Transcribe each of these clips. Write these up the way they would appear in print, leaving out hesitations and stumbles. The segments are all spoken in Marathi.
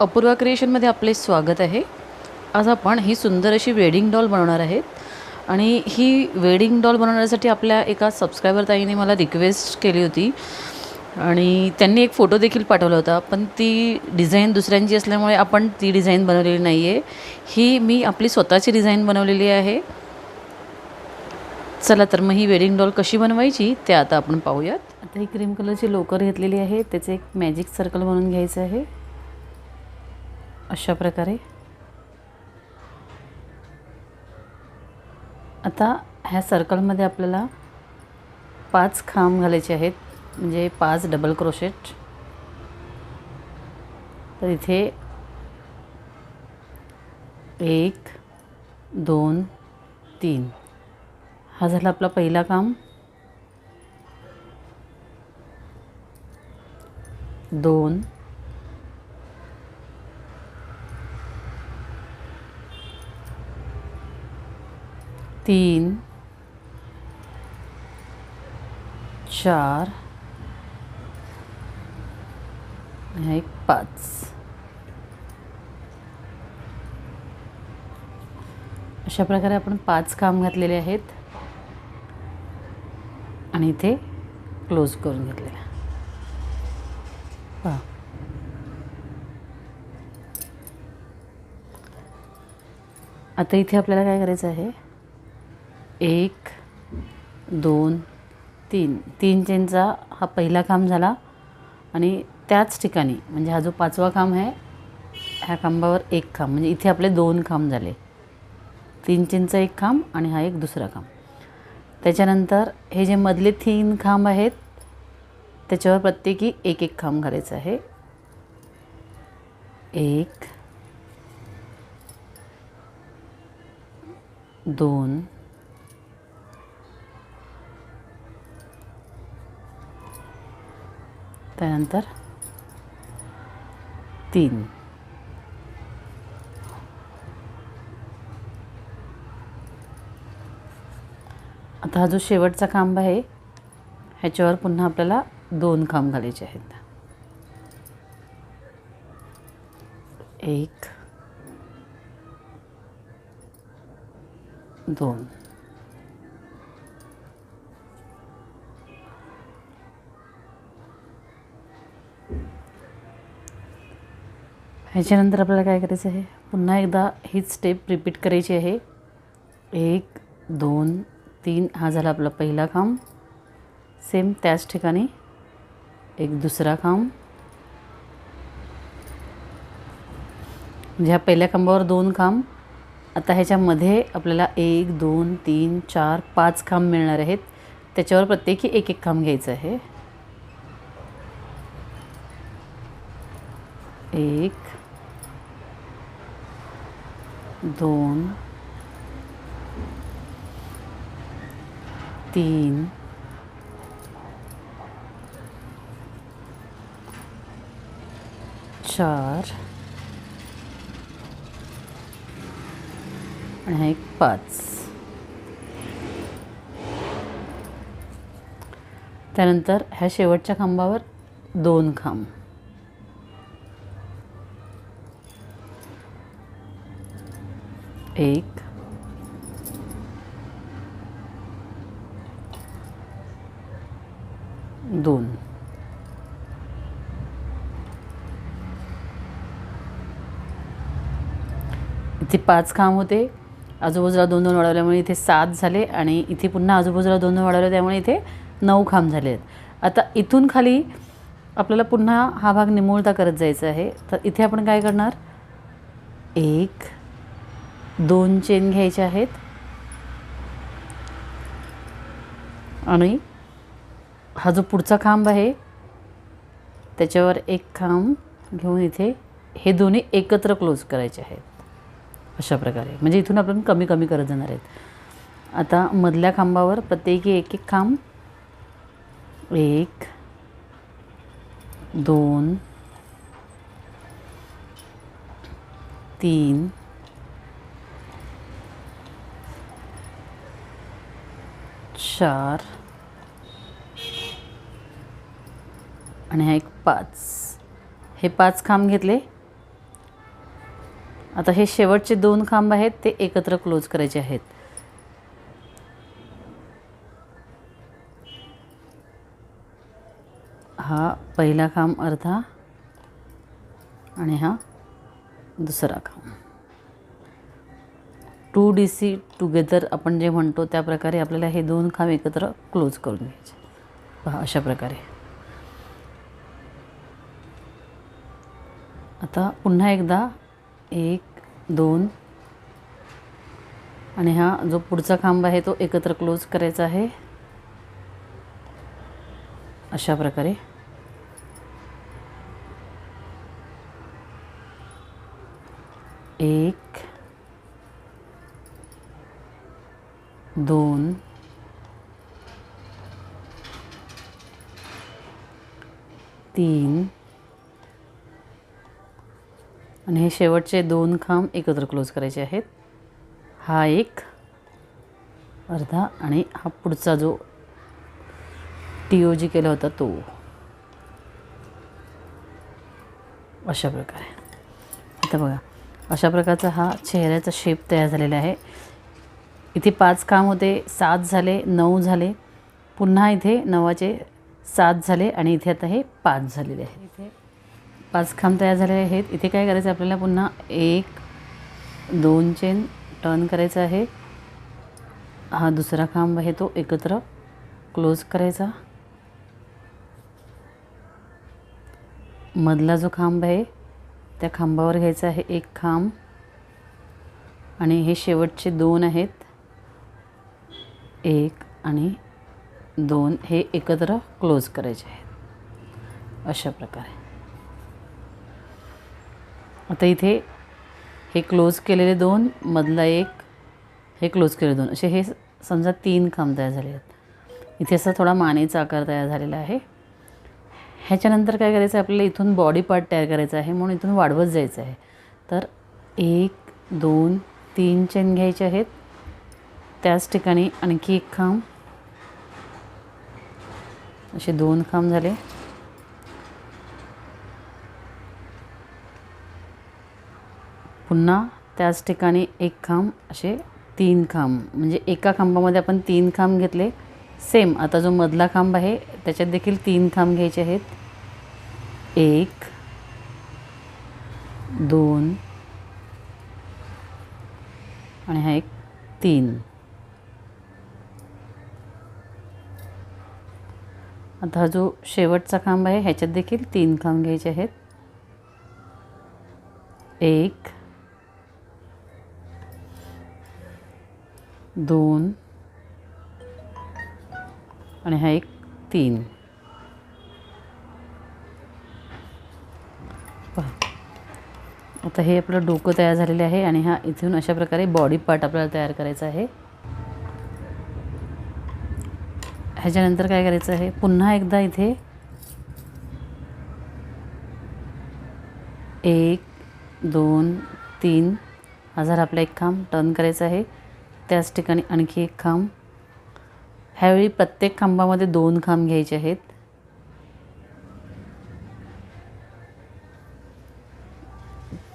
अपूर्वा क्रिएशनमध्ये आपले स्वागत आहे। आज आपण ही सुंदर अशी वेडिंग डॉल बनवणार आहेत आणि ही वेडिंग डॉल बनवण्यासाठी आपल्या एका सबस्क्रायबर ताईने मला रिक्वेस्ट केली होती आणि त्यांनी एक फोटो देखील पाठवला होता, पण ती डिझाईन दुसऱ्यांची असल्यामुळे आपण ती डिझाईन बनवलेली नाही आहे। ही मी आपली स्वतःची डिझाईन बनवलेली आहे। चला तर मग ही वेडिंग डॉल कशी बनवायची ते आता आपण पाहूयात। आता ही क्रीम कलरची लोकर घेतलेली आहे, त्याचे एक मॅजिक सर्कल बनवून घ्यायचं आहे अशा प्रकारे। आता ह्या सर्कलमध्ये आपल्याला 5 खांब घालायचे आहेत, म्हणजे 5 डबल क्रोशेट। तर इथे 1 2 3 हा झाला आपला पहिला खांब, 2 3 4 आणि 5 अशा प्रकारे आपण 5 खांब घातलेले आहेत आणि इथे क्लोज करून घेतलेला पहा। आता इथे आपल्याला काय करायचं आहे, 1 2 3 3 चेनचा हा पहिला खांब झाला आणि त्याच ठिकाणी म्हणजे हा जो 5वा खांब आहे ह्या खांबावर 1 खांब, म्हणजे इथे आपले 2 खांब झाले। 3 चेनचा 1 खांब आणि हा एक दुसरा खांब। त्याच्यानंतर हे जे मधले 3 खांब आहेत त्याच्यावर प्रत्येकी 1 1 खांब घालायचा आहे। 1 2 त्यानंतर 3 आता हा जो शेवटचा खांब आहे ह्याच्यावर पुन्हा आपल्याला 2 खांब घालायचे आहेत। 1 2 ह्याच्यानंतर आपल्याला काय करायचं आहे, पुन्हा एकदा हीच स्टेप रिपीट करायची आहे। 1 2 3 हा झाला आपला पहिला खांब, सेम त्याच ठिकाणी एक दुसरा खांब, म्हणजे ह्या पहिल्या खांबावर 2 खांब। आता ह्याच्यामध्ये आपल्याला 1 2 3 4 5 खांब मिळणार आहेत, त्याच्यावर प्रत्येकी 1 1 खांब घ्यायचं आहे। 1 2 3 4 आणि हा एक 5। त्यानंतर ह्या शेवटच्या खांबावर 2 खांब, 1 2 इथे 5 खांब होते, आजूबाजूला 2 2 वाढवल्यामुळे इथे 7 झाले आणि इथे पुन्हा आजूबाजूला 2 2 वाढवले त्यामुळे इथे 9 खांब झाले आहेत। आता इथून खाली आपल्याला पुन्हा हा भाग निमुळता करत जायचा आहे। तर इथे आपण काय करणार, 1 2 चेन घ्यायचे आहेत आणि हा जो पुढचा खांब आहे त्याच्यावर 1 खांब घेऊन इथे हे दोन्ही एकत्र क्लोज करायचे आहेत अशा प्रकारे, म्हणजे इथून आपण कमी कमी करत जाणार आहेत। आता मधल्या खांबावर प्रत्येकी 1 1 खांब, 1 2 3 4 आणि हा एक 5, हे 5 खांब घेतले आता हे शेवटचे 2 खांब आहेत ते एकत्र क्लोज करायचे आहेत. हा पहिला खांब अर्धा आणि हा दुसरा खांब. 2DC टुगेदर आपण जे म्हणतो त्या प्रकारे आपल्याला हे 2 खांब एकत्र क्लोज करून घ्यायचे. पहा अशा प्रकारे. आता पुन्हा एकदा 1 2 आणि हा जो पुढचा खांब आहे तो एकत्र क्लोज करायचा आहे अशा प्रकारे. 1 2 3 आणि हे शेवटचे 2 खांब एकत्र क्लोज करायचे आहेत. हा एक अर्धा आणि हा पुढचा जो TOG केला होता तो अशा प्रकारे. आता बघा अशा प्रकारचा हा चेहऱ्याचा शेप तयार झालेला आहे. इथे 5 खांब होते, 7 झाले, 9 झाले, पुन्हा इथे 9चे 7 झाले आणि इथे आता हे 5 झालेले आहेत. इथे 5 खांब तयार झालेले आहेत. इथे काय करायचं आपल्याला पुन्हा 1 2 चेन टर्न करायचं आहे. हा दुसरा खांब आहे तो एकत्र क्लोज करायचा. मधला जो खांब आहे त्या खांबावर घ्यायचा आहे 1 खांब आणि हे शेवटचे 2 आहेत 1 आणि 2 हे एकत्र क्लोज करायचे आहेत अशा प्रकारे. आता इथे हे क्लोज केलेले 2 मधला 1 हे क्लोज केलेले 2 असे हे समजा 3 खांब तयार झाले आहेत. इथे असा थोडा मानेचा आकार तयार झालेला आहे. ह्याच्यानंतर काय करायचं आहे आपल्याला इथून बॉडी पार्ट तयार करायचा आहे म्हणून इथून वाढवत जायचं आहे. तर 1 2 3 चेन घ्यायचे आहेत. त्याच ठिकाणी आणखी 1 खांब असे 2 खांब झाले. पुन्हा त्याच ठिकाणी 1 खांब असे 3 खांब म्हणजे एका खांबामध्ये आपण 3 खांब घेतले. सेम आता जो मधला खांब आहे त्याच्यात देखील 3 खांब घ्यायचे आहेत. 1 2 आणि हा एक 3. आता हा जो शेवटचा खांब आहे ह्याच्यात देखील 3 खांब घ्यायचे आहेत. 1 2 आणि हा एक 3. पहा आता हे आपलं डोकं तयार झालेले आहे आणि हा इथून अशा प्रकारे बॉडी पार्ट आपल्याला तयार करायचा आहे. ह्याच्यानंतर काय करायचं आहे पुन्हा एकदा इथे 1 2 3 हा जर आपला 1 खांब टर्न करायचा आहे. त्याच ठिकाणी आणखी 1 खांब. ह्यावेळी प्रत्येक खांबामध्ये 2 खांब घ्यायचे आहेत.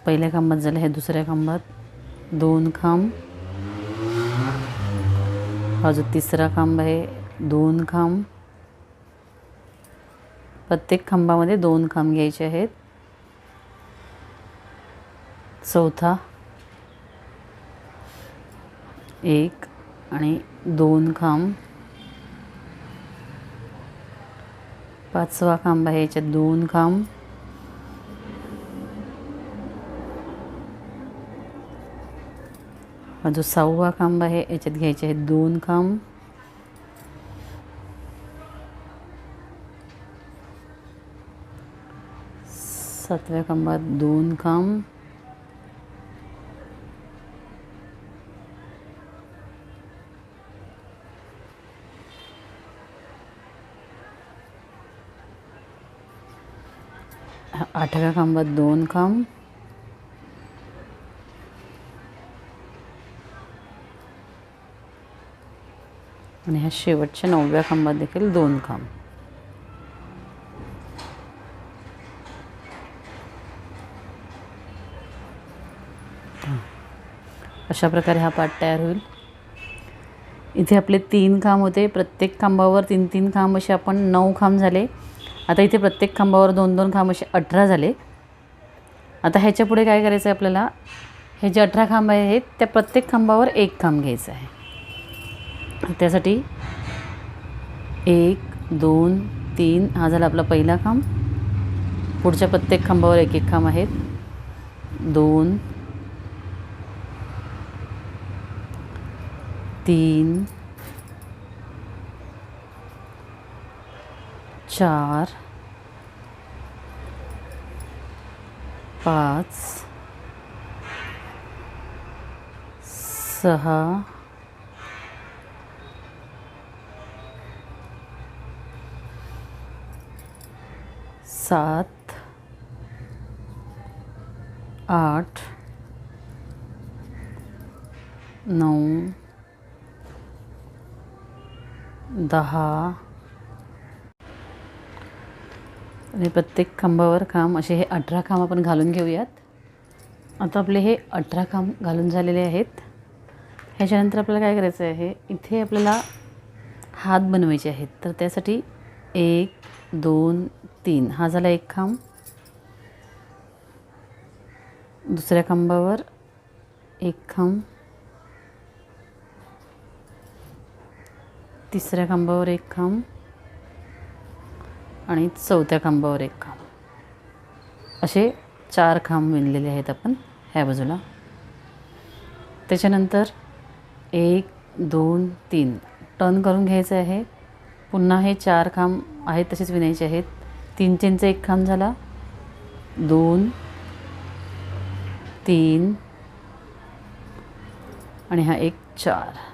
पहिल्या खांबात झालं हे दुसऱ्या खांबात 2 खांब. हा जो तिसरा खांब आहे 2 खांब. प्रत्येक खांबामध्ये 2 खांब घ्यायचे आहेत. चौथा 1 आणि 2 खांब. 5वा खांब आहे याच्यात 2 खांब. हा जो 6वा खांब आहे याच्यात घ्यायचे आहेत 2 खांब. 7व्या खांबात 2 खांब. आठव्या खांबात 2 खांब. आणि ह्या शेवटच्या 9व्या खांबात देखील 2 खांब. अशा प्रकारे हा पार्ट तयार होईल. इथे आपले 3 खांब होते. प्रत्येक खांबावर 3-3 खांब असे आपण 9 खांब झाले. आता इथे प्रत्येक खांबावर 2-2 खांब असे 18 झाले. आता ह्याच्या पुढे काय करायचं आहे आपल्याला, हे जे 18 खांब आहेत त्या प्रत्येक खांबावर 1 खांब घ्यायचं आहे. त्यासाठी 1 2 3 हा झाला आपला पहिला खांब. पुढच्या प्रत्येक खांबावर 1-1 खांब आहेत. 2 3 4 5 6 7 8 9 10 आणि प्रत्येक खांबावर खांब असे हे 18 खांब आपण घालून घेऊयात. आता आपले हे 18 खांब घालून झालेले आहेत. ह्याच्यानंतर आपल्याला काय करायचं आहे, इथे आपल्याला हात बनवायचे आहेत. तर त्यासाठी 1 2 3 हा झाला 1 खांब. दुसऱ्या खांबावर 1 खांब. तिसऱ्या खांबावर 1 खांब आणि चौथ्या खांबावर 1 खांब. असे 4 खांब विणलेले आहेत आपण ह्या बाजूला. त्याच्यानंतर 1 2 3 टर्न करून घ्यायचं आहे. पुन्हा हे 4 खांब आहेत तसेच विणायचे आहेत. 3 चेनचा 1 खांब झाला. 2 3 आणि हा एक 4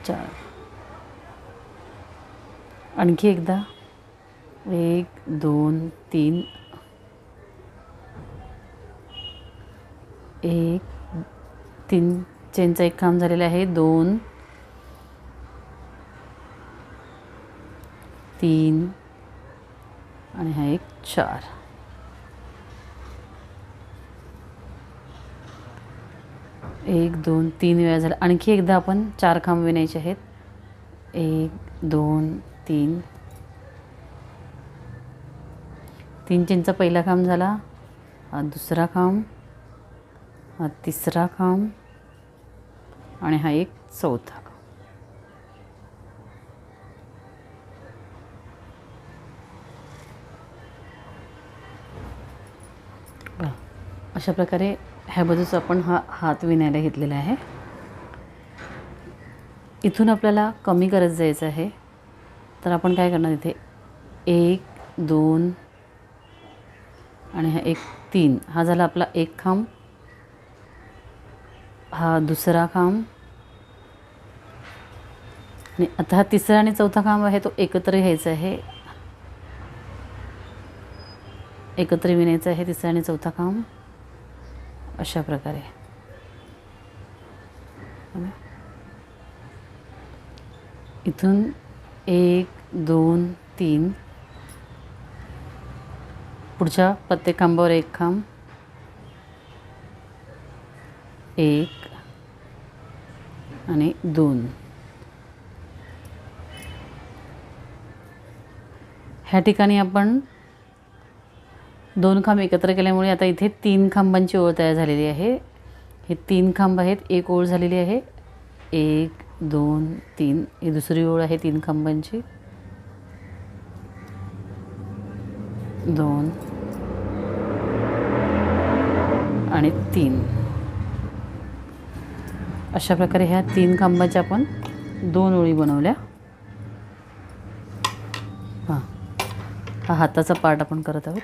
4. आणखी एकदा 1 2 3 1 3 चेनचा 1 खांब झालेला आहे. 2 3 आणि हा एक 4. एक 2 3 वेळा झाला. आणखी एकदा आपण 4 खांब विणायचे आहेत. 1 2 3 3 चेनचा पहिला खांब झाला. हा दुसरा खांब, हा तिसरा खांब आणि हा एक चौथा खांब. अशा प्रकारे ह्या बाजूचा आपण हा हात विणायला घेतलेला आहे. इथून आपल्याला कमी करत जायचं आहे. तर आपण काय करणार, इथे 1 2 आणि हा एक 3 हा झाला आपला 1 खांब. हा दुसरा खांब आणि आता हा तिसरा आणि चौथा खांब आहे तो एकत्र घ्यायचा आहे. एकत्र विणायचा आहे तिसरा आणि चौथा खांब अशा प्रकारे. इथून 1 2 3 पुढच्या प्रत्येक खांबावर 1 खांब, 1 आणि 2. ह्या ठिकाणी आपण 2 खांब एकत्र केल्यामुळे आता इथे 3 खांबांची ओळ तयार झालेली आहे. हे 3 खांब आहेत, एक ओळ झालेली आहे. 1 2 3 ही दुसरी ओळ आहे 3 खांबांची. 2 आणि 3 अशा प्रकारे ह्या 3 खांबाच्या आपण 2 ओळी बनवल्या. हा हाताचा पार्ट आपण करत आहोत.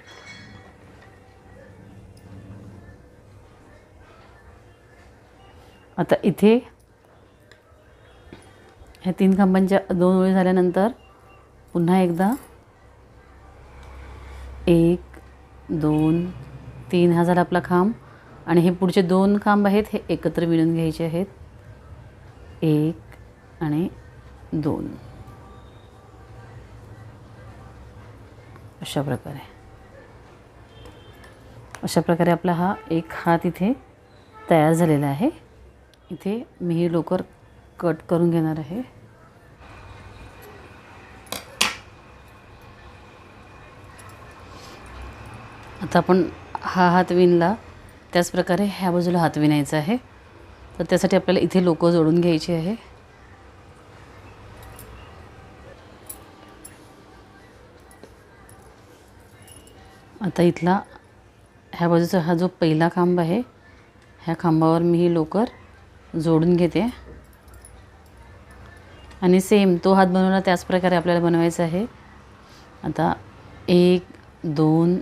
आता इथे ह्या 3 खांबांच्या 2 ओळी झाल्यानंतर पुन्हा एकदा 1 2 3 हा झाला आपला खांब आणि हे पुढचे 2 खांब आहेत हे एकत्र विणून घ्यायचे आहेत. 1 आणि 2 अशा प्रकारे. अशा प्रकारे आपला हा एक हात इथे तयार झालेला आहे. इथे मी ही लोकर कट करून घेणार आहे. आता आपण हा हात विणला, त्याच प्रकारे ह्या बाजूला हात विणायचा आहे. तर त्यासाठी आपल्याला इथे लोकर जोडून घ्यायची आहे. आता इथला ह्या बाजूचा हा जो पहिला खांब आहे, ह्या खांबावर मी ही लोकर जोडून घेते आणि सेम तो हात बनवला त्याच प्रकारे आपल्याला बनवायचा आहे. आता 1 2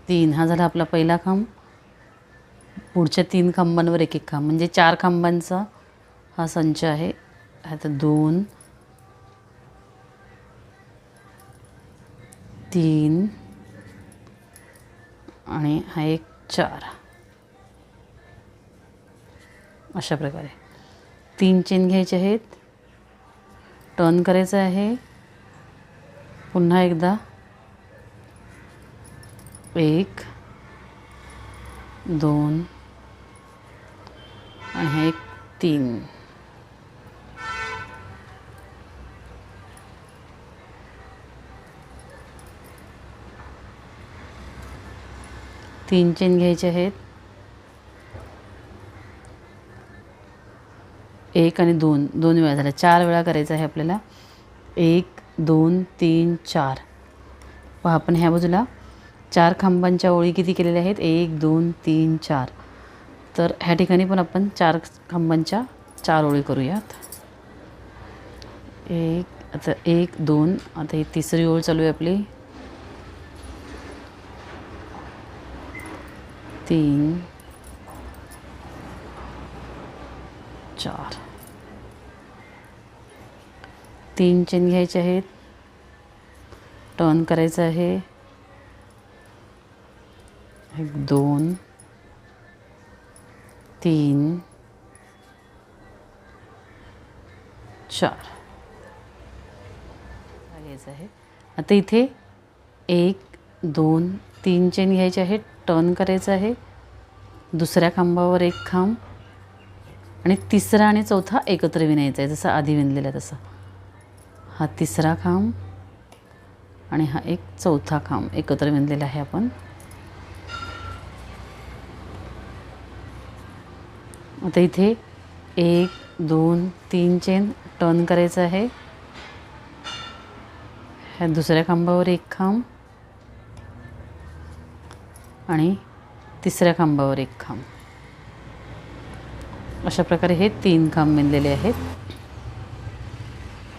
3 हा झाला आपला पहिला खांब. पुढच्या 3 खांबांवर एक एक खांब, म्हणजे 4 खांबांचा हा संच आहे. आता 2 3 आणि हा एक 4. अशा प्रकारे 3 चेन घ्यायचे आहेत, टर्न करायचं आहे. पुन्हा एकदा 1 2 आणि हा एक 3. तीन चेन घ्यायचे आहेत. 1 आणि 2 दोन वेळा झाल्या, 4 वेळा करायचं आहे आपल्याला. 1 2 3 4. पहा आपण ह्या बाजूला 4 खांबांच्या ओळी किती केलेल्या आहेत, 1 2 3 4. तर ह्या ठिकाणी पण आपण 4 खांबांच्या 4 ओळी करूयात. आता 1 2. आता ही तिसरी ओळ चालू आहे आपली. 3 4. 3 चेन घ्यायचे आहेत, टर्न करायचं आहे. 1 2 3 4 घ्यायचं आहे. आता इथे 1 2 3 चेन घ्यायचे आहेत, टर्न करायचं आहे. दुसऱ्या खांबावर एक खांब आणि तिसरा आणि चौथा एकत्र विणायचा आहे, जसं आधी विणलेला तसा. हा तिसरा खांब आणि हा एक चौथा खांब एकत्र विणलेला आहे आपण. आता इथे 1 2 3 चेन टर्न करायचं आहे. ह्या दुसऱ्या खांबावर एक खांब आणि तिसऱ्या खांबावर एक खांब. अशा प्रकारे हे 3 खांब विणलेले आहेत.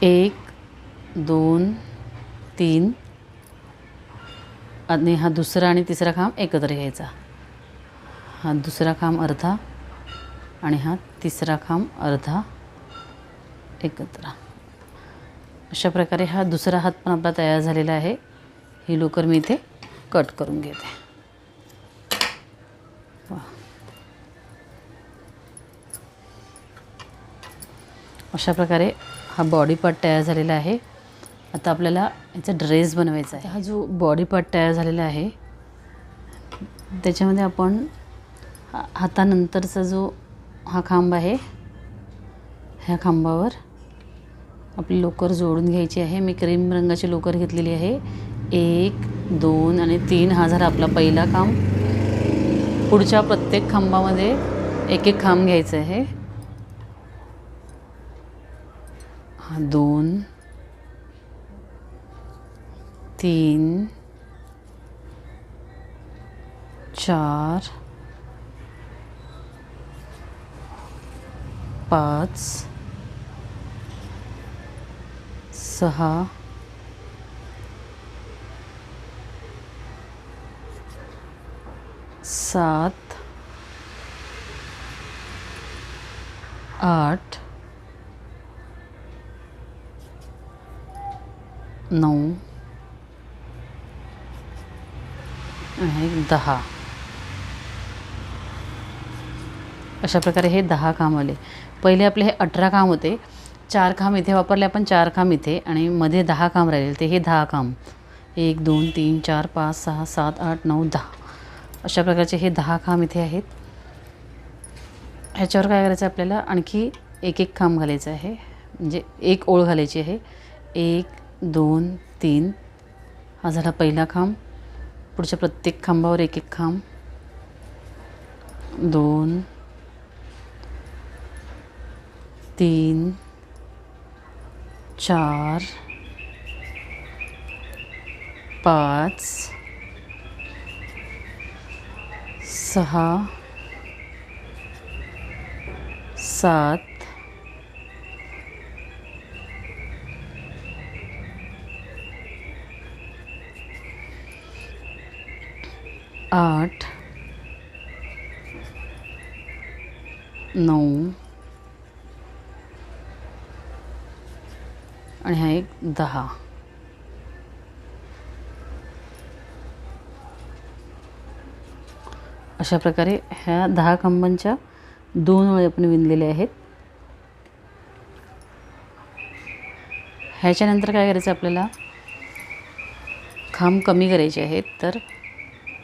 1 2 3 आणि हा दुसरा आणि तिसरा खांब एकत्र घ्यायचा. हा दुसरा खांब अर्धा आणि हा तिसरा खांब अर्धा एकत्र. अशा प्रकारे हा दुसरा हात पण आपला तयार झालेला आहे. ही लोकर मी इथे कट करून घेते. अशा प्रकारे हा बॉडी पार्ट तयार झालेला आहे. आता आपल्याला याचा ड्रेस बनवायचा आहे. हा जो बॉडी पार्ट तयार झालेला आहे त्याच्यामध्ये आपण हातानंतरचा जो हा खांब आहे, ह्या खांबावर आपली लोकर जोडून घ्यायची आहे. मी क्रीम रंगाची लोकर घेतलेली आहे. 1 2 आणि 3 हा झाला आपला पहिला खांब. पुढच्या प्रत्येक खांबामध्ये एक एक खांब घ्यायचं आहे. हा 2 3 4 5 6 7 8 9 आणि 10. अशा प्रकारे हे 10 खांब आले. पहिले आपले हे 18 खांब होते. 4 खांब इथे वापरले आपण, 4 खांब इथे आणि मध्ये 10 खांब राहिले. ते हे 10 खांब 1 2 3 4 5 6 7 8 9 10 अशा प्रकारचे हे 10 खांब इथे आहेत. ह्याच्यावर काय करायचं आपल्याला, आणखी एक एक खांब घालायचं आहे, म्हणजे एक ओळ घालायची आहे. 1 2 3 हा झाला पहिला खांब. पुढच्या प्रत्येक खांबावर एक एक खांब. 2 3 4 5 6 7 8 9 आणि हा एक 10. अशा प्रकारे ह्या 10 खांबांच्या 2 ओळी आपण विणलेल्या आहेत. ह्याच्यानंतर काय करायचं आपल्याला, खांब कमी करायचे आहेत. तर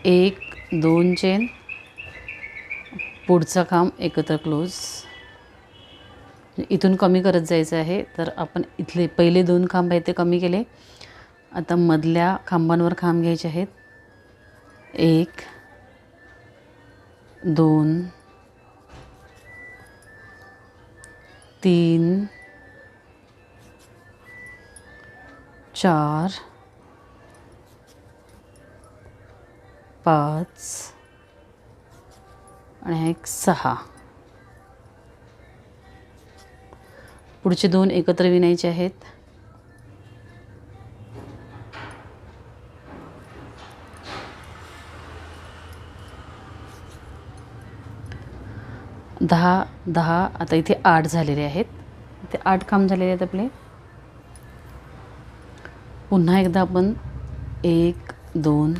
1 2 चेन, पुढचा खांब एकत्र क्लोज, इथून कमी करत जायचं आहे. तर आपण इथले पहिले 2 खांब आहेत ते कमी केले. आता मधल्या खांबांवर खांब घ्यायचे आहेत. 1 2 3 4 5 आणि हा एक 6. पुढचे 2 एकत्र विणायचे आहेत. दहा 10 आता इथे 8 झालेले आहेत. इथे 8 खांब झालेले आहेत आपले. पुन्हा एकदा आपण 1 2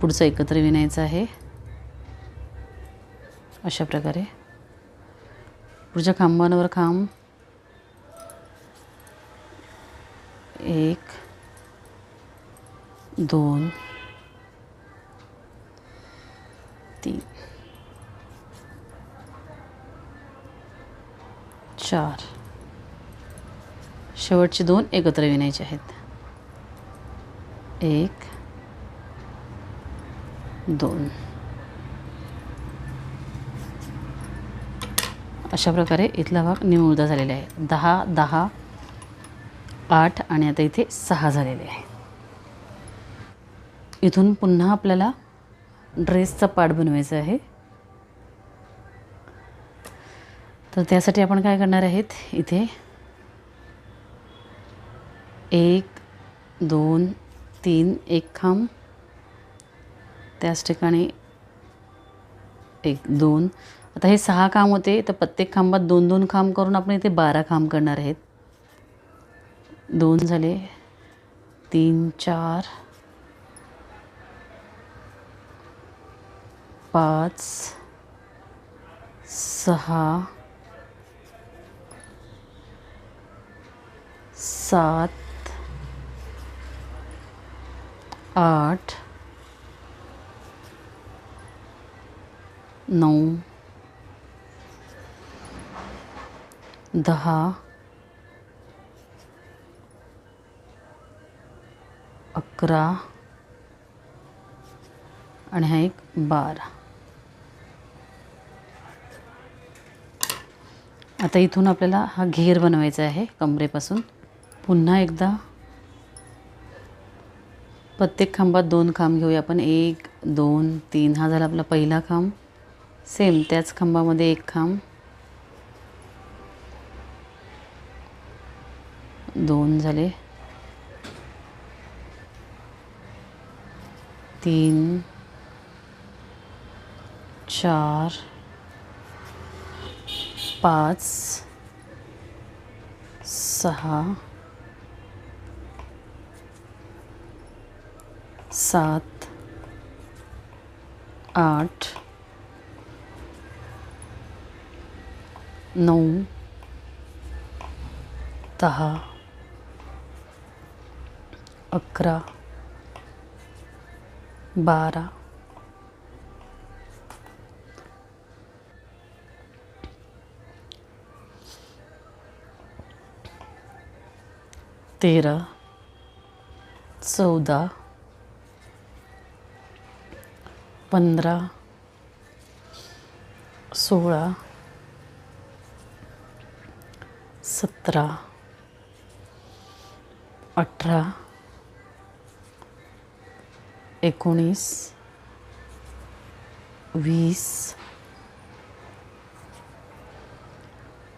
पुढचं एकत्र विणायचं आहे. अशा प्रकारे पुढच्या खांबांवर खांब. 1 2 3 4 शेवटचे 2 एकत्र विणायचे आहेत. 1 2 अशा प्रकारे इथला भाग निमुळता झालेला आहे. 10 10 8 आणि आता इथे 6 झालेले आहे. इथून पुन्हा आपल्याला ड्रेसचा पार्ट बनवायचा आहे. तर त्यासाठी आपण काय करणार आहेत, इथे 1 2 3 एक खांब, त्याच ठिकाणी 1 2. आता हे 6 खांब होते, तर प्रत्येक खांबात 2 2 खांब करून आपण इथे 12 खांब करणार आहेत. 2 झाले, 3 4 5 6 7 8 9 10 11 आणि हा एक 12. आता इथून आपल्याला हा घेर बनवायचा आहे कमरेपासून. पुन्हा एकदा प्रत्येक खांबात 2 खांब घेऊया आपण. 1 2 3 हा झाला आपला पहिला खांब. सेम त्याच खांबामध्ये एक खांब. 2 झाले, 3 4 5 6 7 8 9 10 11 12, 13, 14, 15, 16, 17, 18, 19, 20,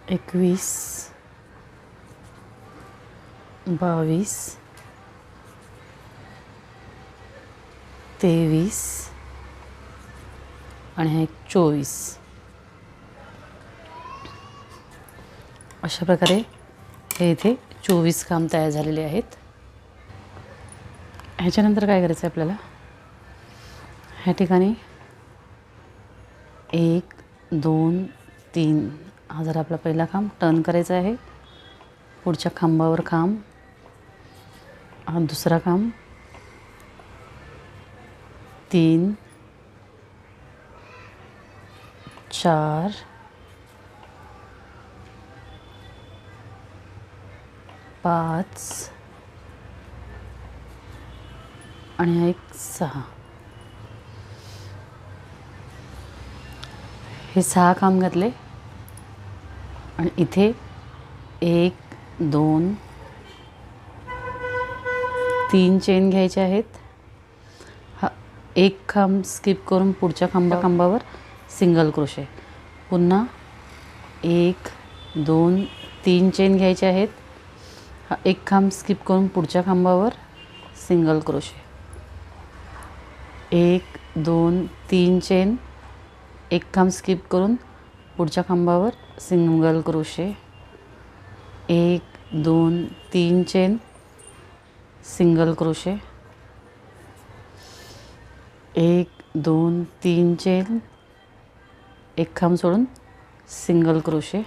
21, 22, 23 आणि हा एक 24. अशा प्रकारे हे इथे 24 काम तयार झालेले आहेत. ह्याच्यानंतर काय करायचं आहे आपल्याला, ह्या ठिकाणी 1, 2, 3 हा जर आपला पहिला खांब टर्न करायचा आहे. पुढच्या खांबावर खांब, हा दुसरा खांब, 3, 4, 5 आणि हा एक 6. हे 6 खांब घातले आणि इथे 1, 2, 3 चेन घ्यायचे आहेत. हा एक खांब स्किप करून पुढच्या खांबावर सिंगल क्रोशे. पुन्हा 1, 2, 3 चेन घ्यायचे आहेत. हा एक खांब स्किप करून पुढच्या खांबावर सिंगल क्रोशे. 1, 2, 3 चेन, एक खांब स्किप करून पुढच्या खांबावर single crochet. 1, 2, 3 chain, single crochet. 1, 2, 3 chain, एक खांब सोडून सिंगल क्रोशे.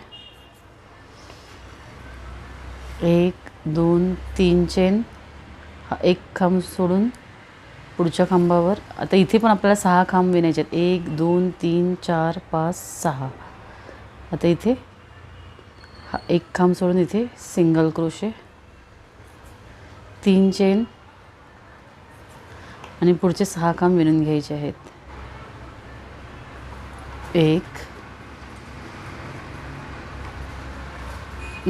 1, 2, 3 चेन, हा एक खांब सोडून पुढच्या खांबावर. आता इथे पण आपल्याला 6 खांब विणायचे आहेत. 1, 2, 3, 4, 5, 6. आता इथे हा एक खांब सोडून इथे सिंगल क्रोशे, 3 चेन आणि पुढचे 6 खांब विणून घ्यायचे आहेत. 1,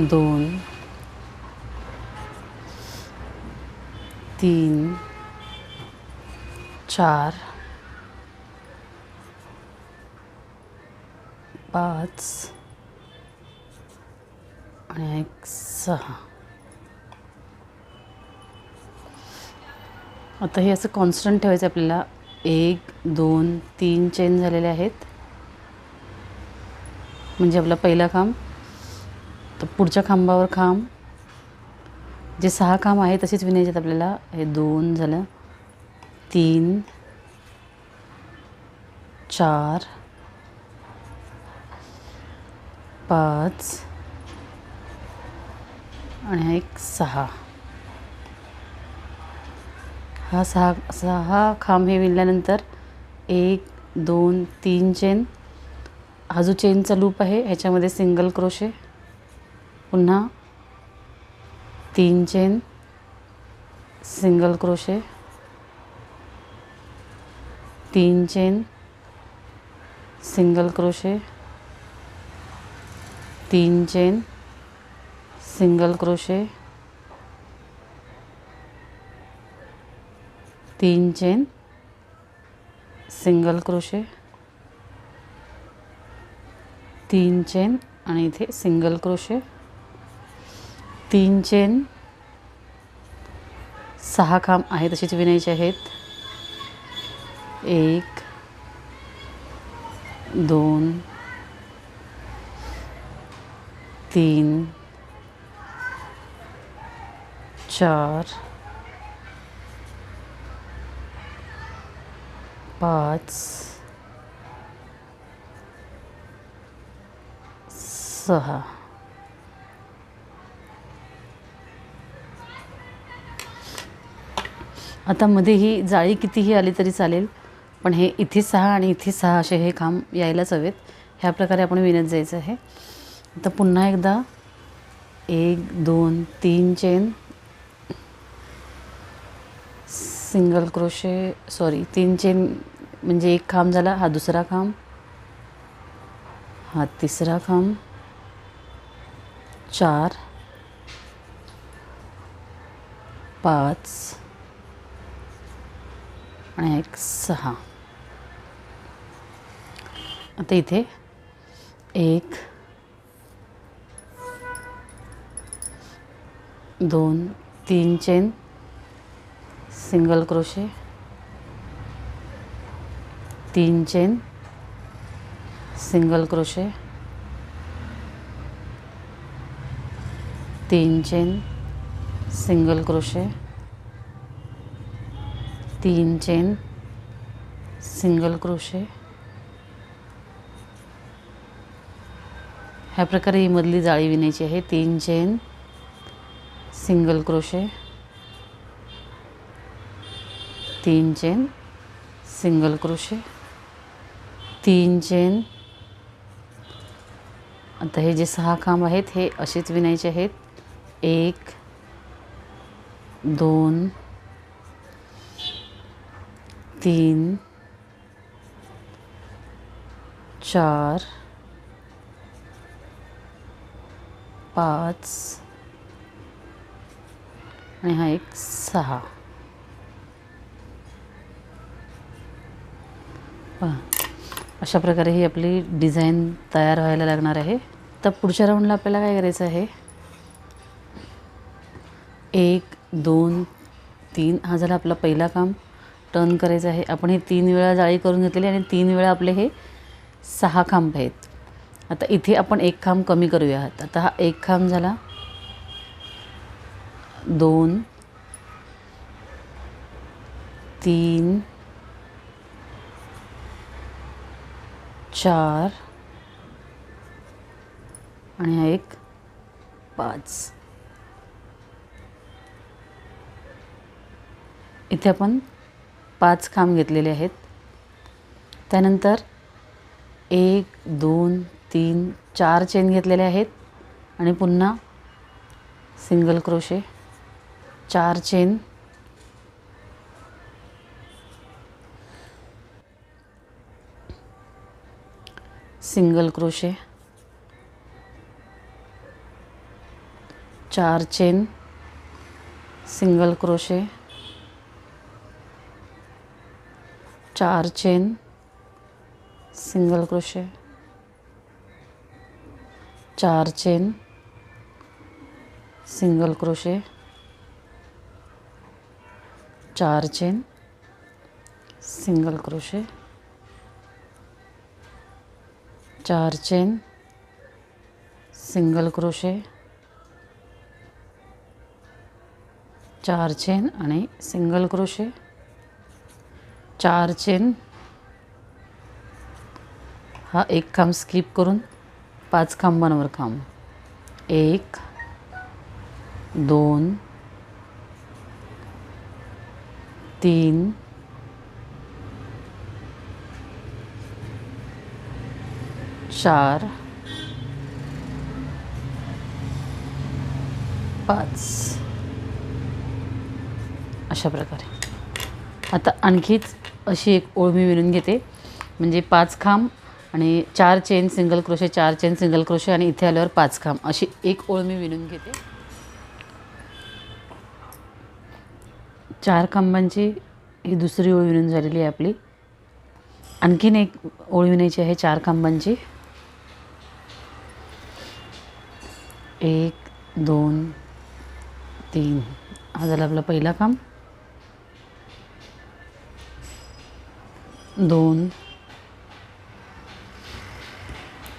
2, 3, 4, 5 आणि एक 6. आता हे असं कॉन्स्टंट ठेवायचं आपल्याला. 1, 2, 3 चेन झालेले आहेत म्हणजे आपला पहिला खांब. तर पुढच्या खांबावर खांब, जे 6 खांब आहे तसेच विणायचे आहेत आपल्याला. हे 2 झालं, 3, 4, 5 आणि हा एक 6. हा 6 खांब हे विणल्यानंतर 1, 2, 3 चेन, हा जो चेनचा लूप आहे ह्याच्यामध्ये सिंगल क्रोशे. पुन्हा 3 chain, single crochet, 3 chain, single crochet, 3 chain, single crochet, 3 chain, single crochet, 3 chain आणि इथे सिंगल क्रोशे, 3 चेन. 6 खांब आहे तसेच विणायचे आहेत. 1, 2, 3, 4, 5, 6. आता मध्ये ही जाळी कितीही आली तरी चालेल, पण हे इथे 6 आणि इथे 6 असे हे खांब यायलाच हवेत. ह्या प्रकारे आपण विणत जायचं आहे. आता पुन्हा एकदा 1 2 3 चेन सिंगल क्रोशे, 3 चेन म्हणजे एक खांब झाला, हा दुसरा खांब, हा तिसरा खांब, 4 5 आणि एक 6. आता इथे 1 2 3 chain single crochet, 3 chain single crochet, 3 chain single crochet, 3 chain single crochet. ह्या प्रकारे ही मधली जाळी विणायची आहे. 3 chain single crochet, 3 chain single crochet, 3 chain. आता हे जे 6 खांब आहेत हे असेच विणायचे आहेत. 1 2 3 4 5 आणि हा एक 6. पहा, अशा प्रकारे ही आपली डिझाईन तयार व्हायला लागणार आहे. तर पुढच्या राऊंडला आपल्याला काय करायचं आहे, 1 2 3 हा झाला आपला पहिला काम. टर्न करायचं आहे. आपण हे 3 वेळा जाळी करून घेतलेली आणि 3 वेळा आपले हे 6 खांब आहेत. आता इथे आपण एक खांब कमी करूयात. आता हा एक खांब झाला, 2 3 4 आणि हा एक 5. इथे आपण 5 खांब घेतलेले आहेत. त्यानंतर 1 2 3 4 चेन घेतलेले आहेत आणि पुन्हा single crochet, 4 chain, single crochet, 4 chain single crochet, 4 chain single crochet, 4 chain single crochet, 4 chain single crochet, 4 chain single crochet, 4 chain आणि सिंगल क्रोशे, 4 चेन. हा एक खांब स्किप करून 5 खांबांवर खांब. 1 2 3 4 5 अशा प्रकारे. आता आणखीच अशी एक ओळ मी विणून घेते. म्हणजे 5 खांब आणि 4 chain single crochet, 4 chain single crochet आणि इथे आल्यावर 5 खांब अशी एक ओळ मी विणून घेते. 4 खांबांची ही दुसरी ओळ विणून झालेली आहे आपली. आणखीन एक ओळ विणायची आहे 4 खांबांची. 1 2 3 हा झाला आपला पहिला खांब. 2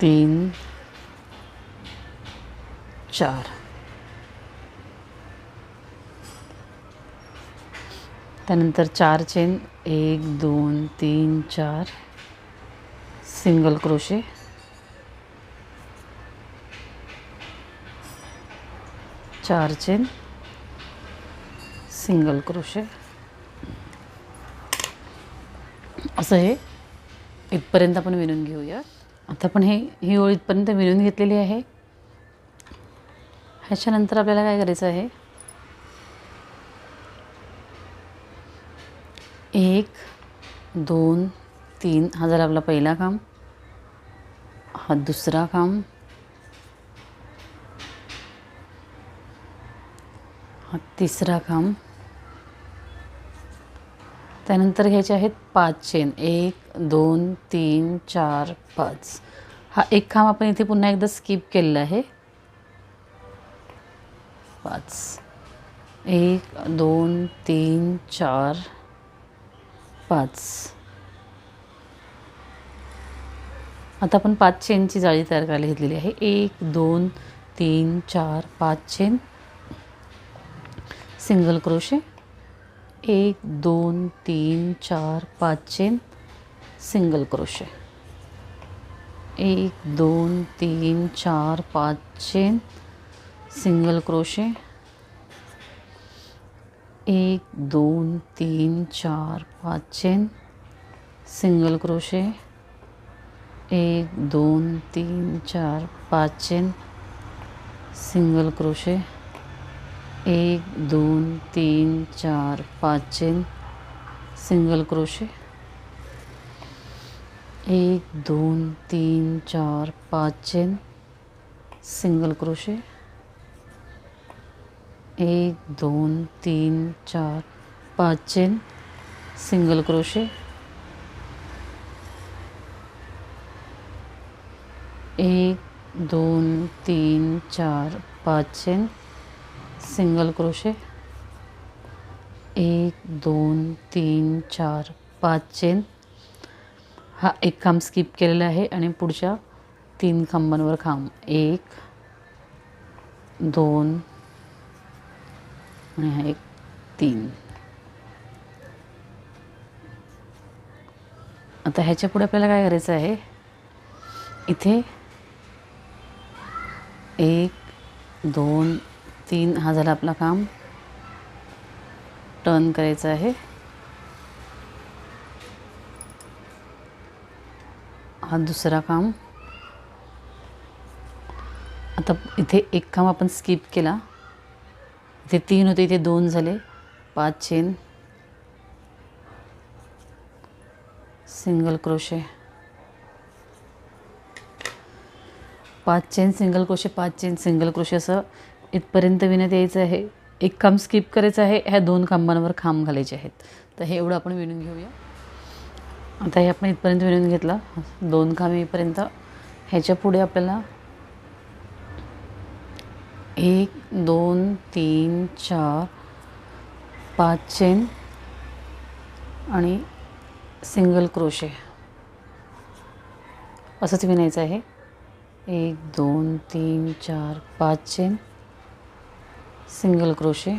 3 4 त्यानंतर 4 chain 1 2 3 4 single crochet, 4 chain single crochet, असं हे इथपर्यंत आपण विणून घेऊया. आता आपण ही ओळ इथपर्यंत विणून घेतलेली आहे. ह्याच्यानंतर आपल्याला काय करायचं आहे, 1 2 3 हा झाला आपला पहिला खांब, हा दुसरा खांब, हा तिसरा खांब. त्यानंतर घ्यायचे आहेत 5 चेन, 1 2 3 4 5. हा एक खांब आपण इथे पुन्हा एकदा स्किप केलेला आहे. 5 1 2 3 4 5. आता आपण 5 चेनची जाळी तयार करायला घेतलेली आहे. 1 2 3 4 5 chain, single crochet, 1 2 3 4 5 chain, single crochet, 1 2 3 4 5 chain, single crochet, 1 2 3 4 5 chain, single crochet, 1 2 3 4 5 chain, single crochet, 1 2 3 4 5 chain, single crochet, 1 2 3 4 5 chain, single crochet, 1 2 3 4 5 chain, single crochet, 1 2 3 4 5 chain, single crochet, 1 2 3 4 5 chain. हा एक खांब स्किप केलेला आहे आणि पुढच्या 3 खांबांवर खांब, 1 2 आणि हा एक 3. आता ह्याच्या पुढे आपल्याला काय करायचं आहे, इथे 1 2 3 हा झाला आपला खांब, टर्न करायचा आहे. हा दुसरा खांब. आता इथे एक खांब आपण स्किप केला, इथे 3 होते, इथे 2 झाले. 5 chain, single crochet, 5 chain, single crochet, 5 chain, single crochet, असं इथपर्यंत विणत यायचं आहे. एक खांब स्किप करायचं आहे, ह्या 2 खांबांवर खांब घालायचे आहेत. तर हे एवढं आपण विणून घेऊया. आता हे आपण इथपर्यंत विणून घेतला, 2 खांब येईपर्यंत. ह्याच्या पुढे आपल्याला 1 2 3 4 5 चेन आणि सिंगल क्रोशे असंच विणायचं आहे. 1 2 3 4 5 chain, single crochet,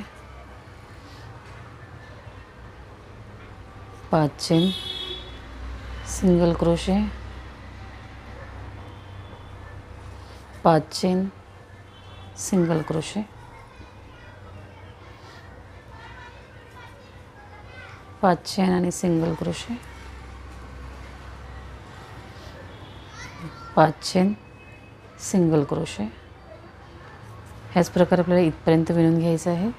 5 chain, single crochet, 5 chain, single crochet, 5 chain आणि single crochet, 5 chain, single crochet. ह्याच प्रकारे आपल्याला इथपर्यंत विणून घ्यायचं आहे.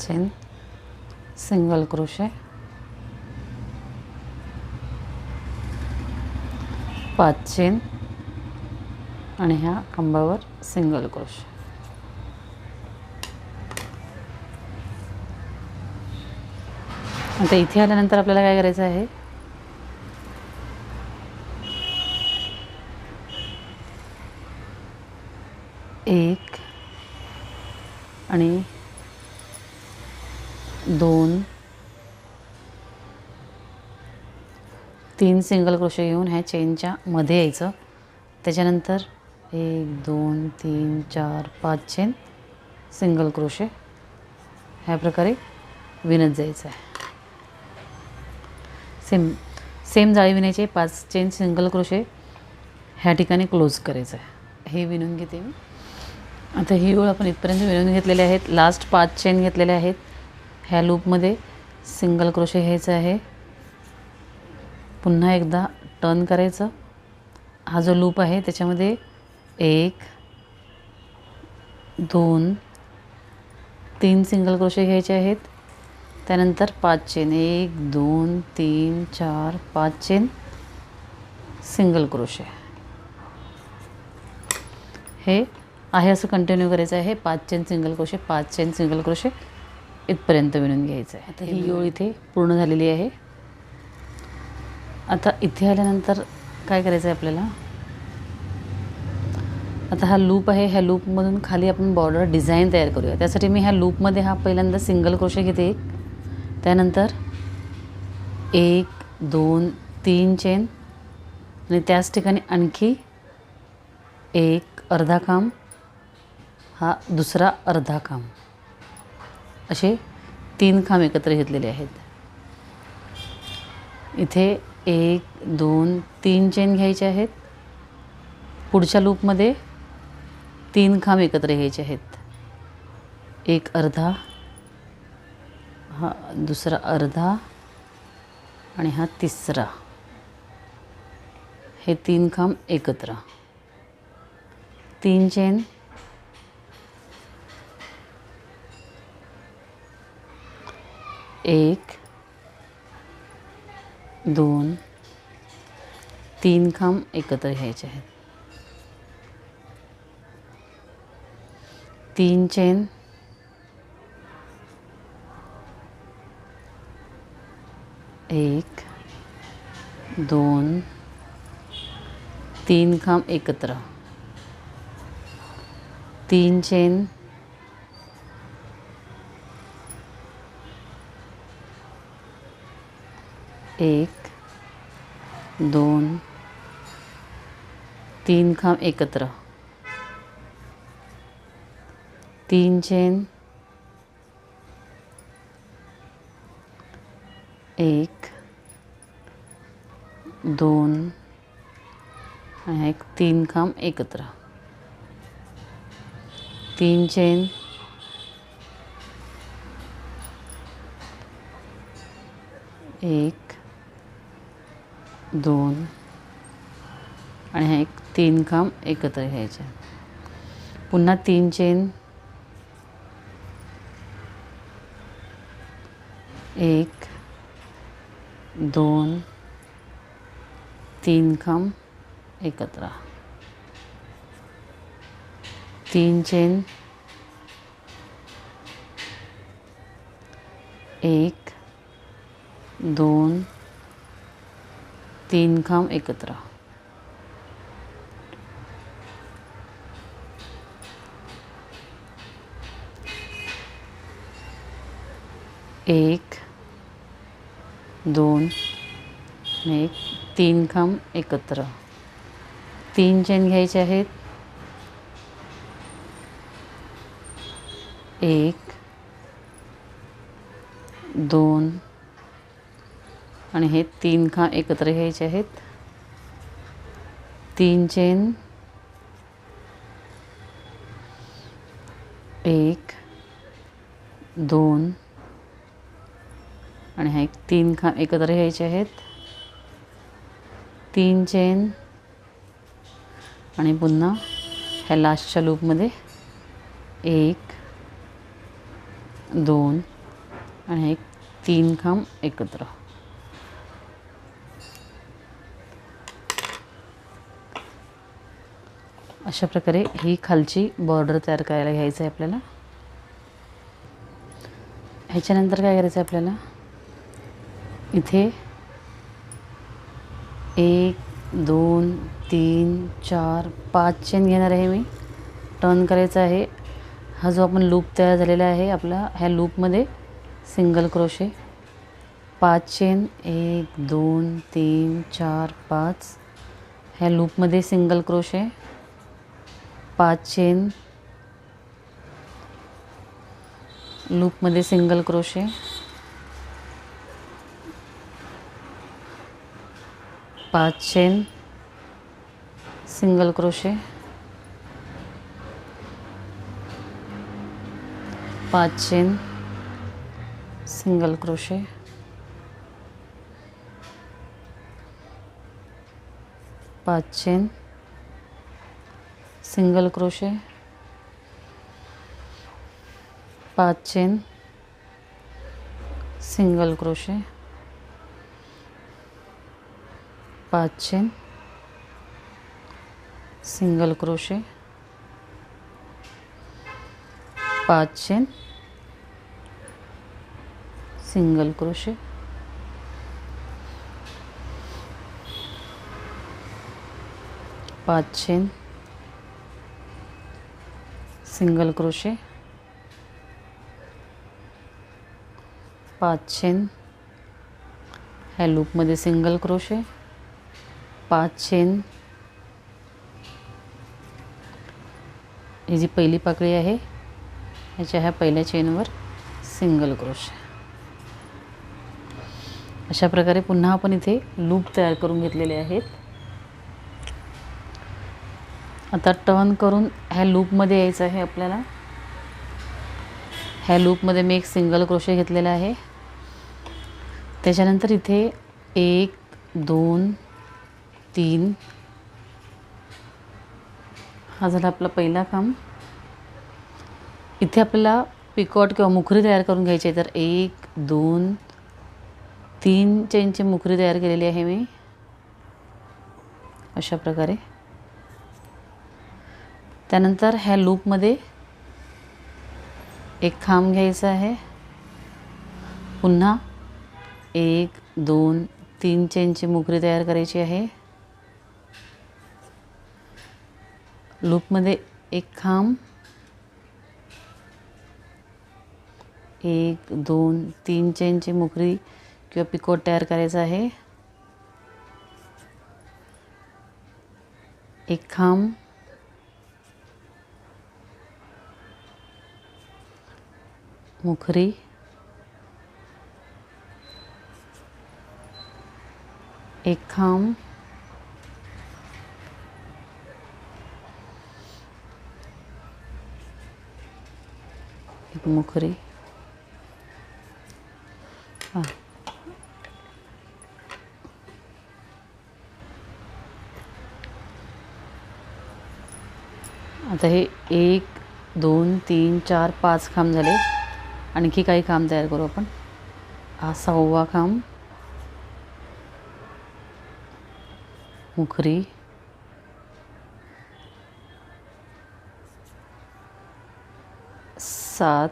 चेन, सिंगल क्रोशे, 5 चेन आणि ह्या खांबावर सिंगल क्रोशे. आता इथे आल्यानंतर आपल्याला काय करायचं आहे, एक आणि 2 3 सिंगल क्रोशे घेऊन ह्या चेनच्या मध्ये यायचं. त्याच्यानंतर 1 2 3 4 5 चेन सिंगल क्रोशे ह्या प्रकारे विणत जायचं आहे. सेम जाळी विणायचे. 5 चेन सिंगल क्रोशे ह्या ठिकाणी क्लोज करायचं आहे. हे विणून घेते मी. आता ही ओळ आपण इथपर्यंत विणून घेतलेले आहेत. लास्ट 5 चेन घेतलेले आहेत. ह्या लूपमध्ये सिंगल क्रोशे घ्यायचं आहे. पुन्हा एकदा टर्न करायचं. हा जो लूप आहे त्याच्यामध्ये 1 2 3 सिंगल क्रोशे घ्यायचे आहेत. त्यानंतर 5 चेन 1 2 3 4 5 चेन सिंगल क्रोशे. हे आहे असं कंटिन्यू करायचं आहे. 5 chain single crochet 5 chain single crochet इथपर्यंत विणून घ्यायचं आहे. आता ही ओळ इथे पूर्ण झालेली आहे. आता इथे आल्यानंतर काय करायचं आहे आपल्याला, आता हा लूप आहे. ह्या लूपमधून खाली आपण बॉर्डर डिझाईन तयार करूया. त्यासाठी मी ह्या लूपमध्ये हा पहिल्यांदा सिंगल क्रोशे घेते. त्यानंतर 1 2 3 चेन आणि त्याच ठिकाणी आणखी एक अर्धा खांब, हा दुसरा अर्धा खांब, असे 3 खांब एकत्र घेतलेले आहेत. इथे 1 2 3 चेन घ्यायचे आहेत. पुढच्या लूपमध्ये 3 खांब एकत्र घ्यायचे आहेत. एक अर्धा, हा दुसरा अर्धा आणि हा तिसरा. हे 3 खांब एकत्र. 3 चेन, 1 2 3 खांब एकत्र घ्यायचे आहेत. 3 चेन, 1 2 3 खांब एकत्र. 3 चेन, 1 2 3 खांब एकत्र. 3 चेन, 1 2 आणि एक 3 खांब एकत्र. 3 चेन, 1 2 आणि हा एक 3 खांब एकत्र घ्यायचे. पुन्हा 3 चेन, 1 2 3 खांब एकत्र. 3 चेन, 1 2 3 खांब एकत्र. 1 2 आणि एक 3 खांब एकत्र. 3 चेन घ्यायचे आहेत. 1 2 आणि हे 3 खांब एकत्र घ्यायचे आहेत. 3 चेन, 1 2 आणि हा एक 3 खांब एकत्र घ्यायचे आहेत. 3 चेन आणि पुन्हा ह्या लास्टच्या लूपमध्ये 1 2 आणि एक 3 खांब एकत्र. अशा प्रकारे ही खालची बॉर्डर तयार करायला घ्यायचं आहे आपल्याला. ह्याच्यानंतर काय करायचं आहे आपल्याला, इथे 1 2 3 4 5 चेन घेणार आहे मी. टर्न करायचं आहे. हा जो आपण लूप तयार झालेला आहे आपला, ह्या लूपमध्ये सिंगल क्रोशे 5 चेन 1 2 3 4 5. ह्या लूपमध्ये सिंगल क्रोशे 5 चेन, लूपमध्ये single crochet 5 chain, single crochet 5 chain, single crochet 5 chain, single crochet 5 chain, single crochet 5 chain, single crochet 5 chain, single crochet 5 chain, single crochet 5 chain, ह्या लूपमध्ये सिंगल क्रोशे 5 चेन. ही जी पहिली पाकळी आहे ह्याच्या ह्या पहिल्या चेनवर सिंगल क्रोशे. अशा प्रकारे पुन्हा आपण इथे लूप तयार करून घेतलेले आहेत. आता टर्न करून ह्या लूपमध्ये यायचं आहे आपल्याला. ह्या लूपमध्ये मी एक सिंगल क्रोशे घेतलेला आहे. त्याच्यानंतर इथे 1 2 3, हा झाला आपला पहिला काम. इथे आपल्याला पिकॉट किंवा मुखरी तयार करून घ्यायची आहे. तर 1 2 3 चेनची मुखरी तयार केलेली आहे मी अशा प्रकारे. त्यानंतर ह्या लूपमध्ये एक खांब घ्यायचा आहे. पुन्हा 1 2 3 चेनची मुखरी तयार करायची आहे. लूपमध्ये एक खांब, 1 2 3 चेनची मुखरी किंवा पिकोट तयार करायचा आहे. एक खांब, मुखरी, एक खांब, एक मुखरी. आता हे 1 2 3 4 5 खांब झाले. आणखी काही खांब तयार करू आपण. हा 6वा खांब, मुखरी, 7,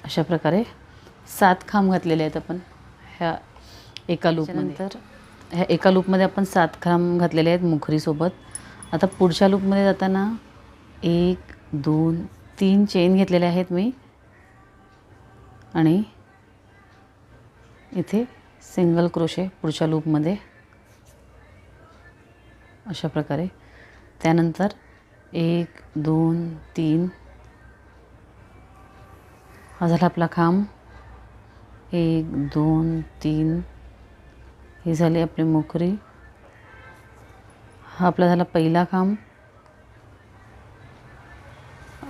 अशा प्रकारे 7 खांब घातलेले आहेत आपण ह्या एका लूपमध्ये. ह्या एका लूपमध्ये आपण 7 खांब घातलेले आहेत मुखरीसोबत. आता पुढच्या लूपमध्ये जाताना 1 2 3 चेन घेतलेले आहेत मी आणि इथे सिंगल क्रोशे पुढच्या लूपमध्ये अशा प्रकारे. त्यानंतर 1 2 3, हा झाला आपला खांब. 1 2 3, ही झाली आपली मुखरी. हा आपला झाला पहिला खांब,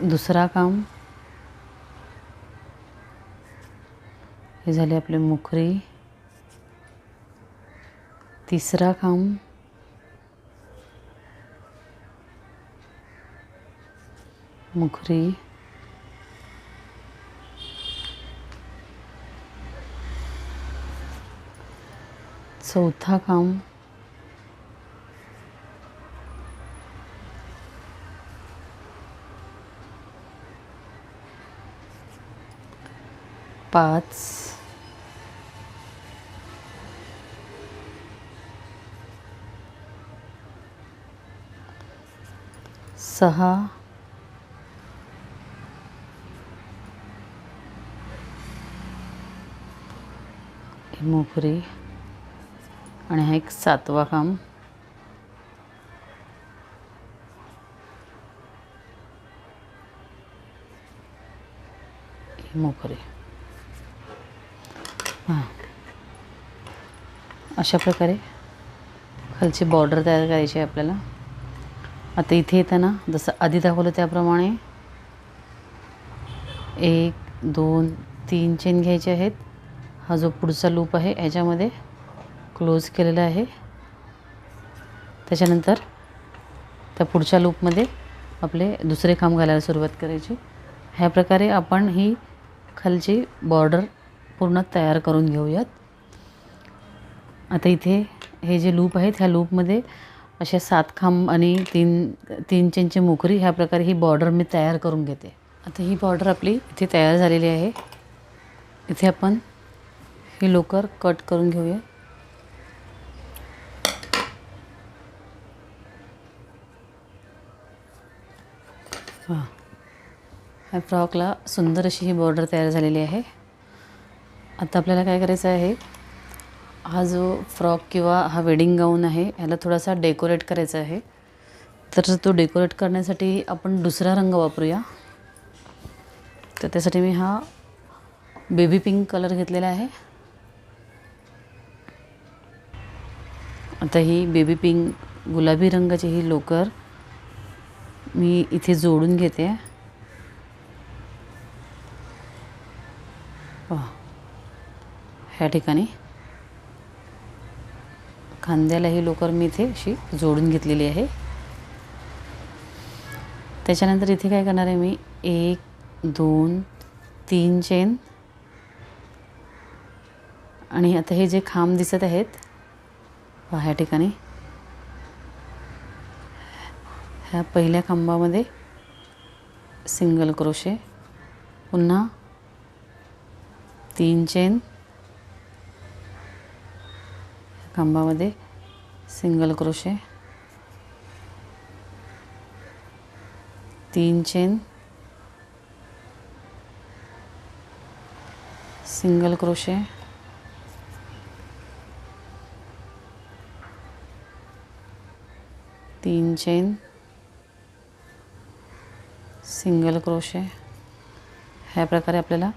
दुसरा खांब, ही झाली आपली मुखरी, तिसरा खांब, मुखरी, चौथा खांब, पाच, सहा, मोगरी आणि हा एक सातवा खांब, मोगरी. हां, अशा प्रकारे खालची बॉर्डर तयार करायची आहे आपल्याला. आता इथे येताना जसं आधी दाखवलं त्याप्रमाणे 1 2 3 चेन घ्यायचे आहेत. हा जो पुढचा लूप आहे ह्याच्यामध्ये क्लोज केलेला आहे. त्याच्यानंतर त्या पुढच्या लूपमध्ये आपले दुसरे खांब घालायला सुरुवात करायची. ह्या प्रकारे आपण ही खालची बॉर्डर पूर्ण तयार करून घेऊयात. आता इथे हे जे लूप आहेत ह्या लूपमध्ये असे 7 खांब आणि 3 चेनची मोकरी ह्या प्रकारे ही बॉर्डर मी तयार करून घेते. आता ही बॉर्डर आपली इथे तयार झालेली आहे. इथे आपण ही लोकर कट करून घेऊया. हां, ह्या फ्रॉकला सुंदर अशी ही बॉर्डर तयार झालेली आहे. आता आपल्याला काय करायचं आहे, हा जो फ्रॉक किंवा हा वेडिंग गाऊन आहे ह्याला थोडासा डेकोरेट करायचा आहे. तर तो डेकोरेट करण्यासाठी आपण दुसरा रंग वापरूया. तर त्यासाठी मी हा बेबी पिंक कलर घेतलेला आहे. आता ही बेबी पिंक गुलाबी रंगाची ही लोकर मी इथे जोडून घेते. ह्या ठिकाणी खांद्याला ही लोकर मी इथे अशी जोडून घेतलेली आहे. त्याच्यानंतर इथे काय करणार आहे मी 1 2 3 चेन आणि आता हे जे खांब दिसत आहेत ह्या ठिकाणी ह्या पहिल्या खांबामध्ये सिंगल क्रोशे, पुन्हा 3 चेन, खांबामध्ये single crochet, 3 chain, single crochet, 3 chain, single crochet. ह्या प्रकारे आपल्याला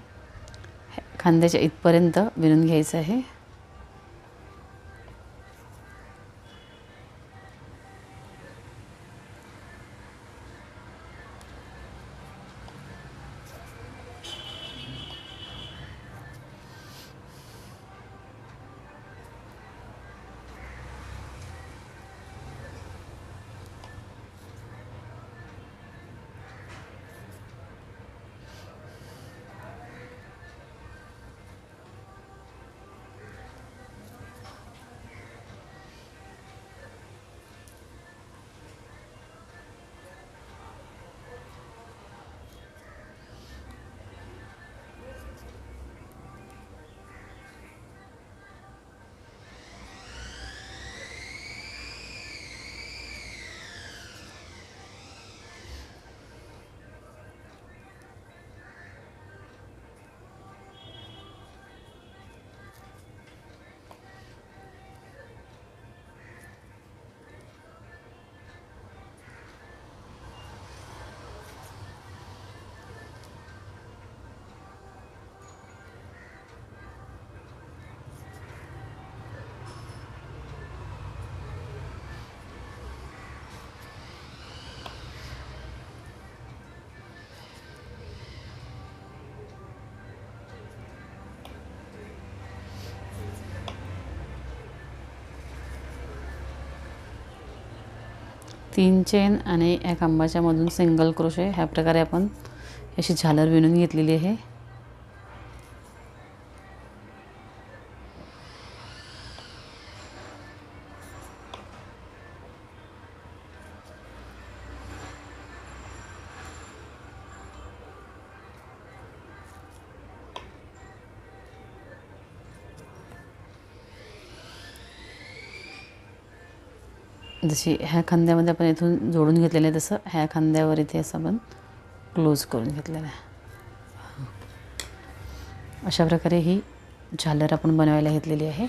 खांद्याच्या इथपर्यंत विणून घ्यायचं आहे. तीन चेन आणि या खांबाच्या मधून सिंगल क्रोशे ह्या प्रकारे आपण अशी झालर विणून घेतलेली आहे. जशी ह्या खांद्यामध्ये आपण इथून जोडून घेतलेलं आहे तसं ह्या खांद्यावर इथे असं आपण क्लोज करून घेतलेलं आहे. अशा प्रकारे ही झालर आपण बनवायला घेतलेली आहे.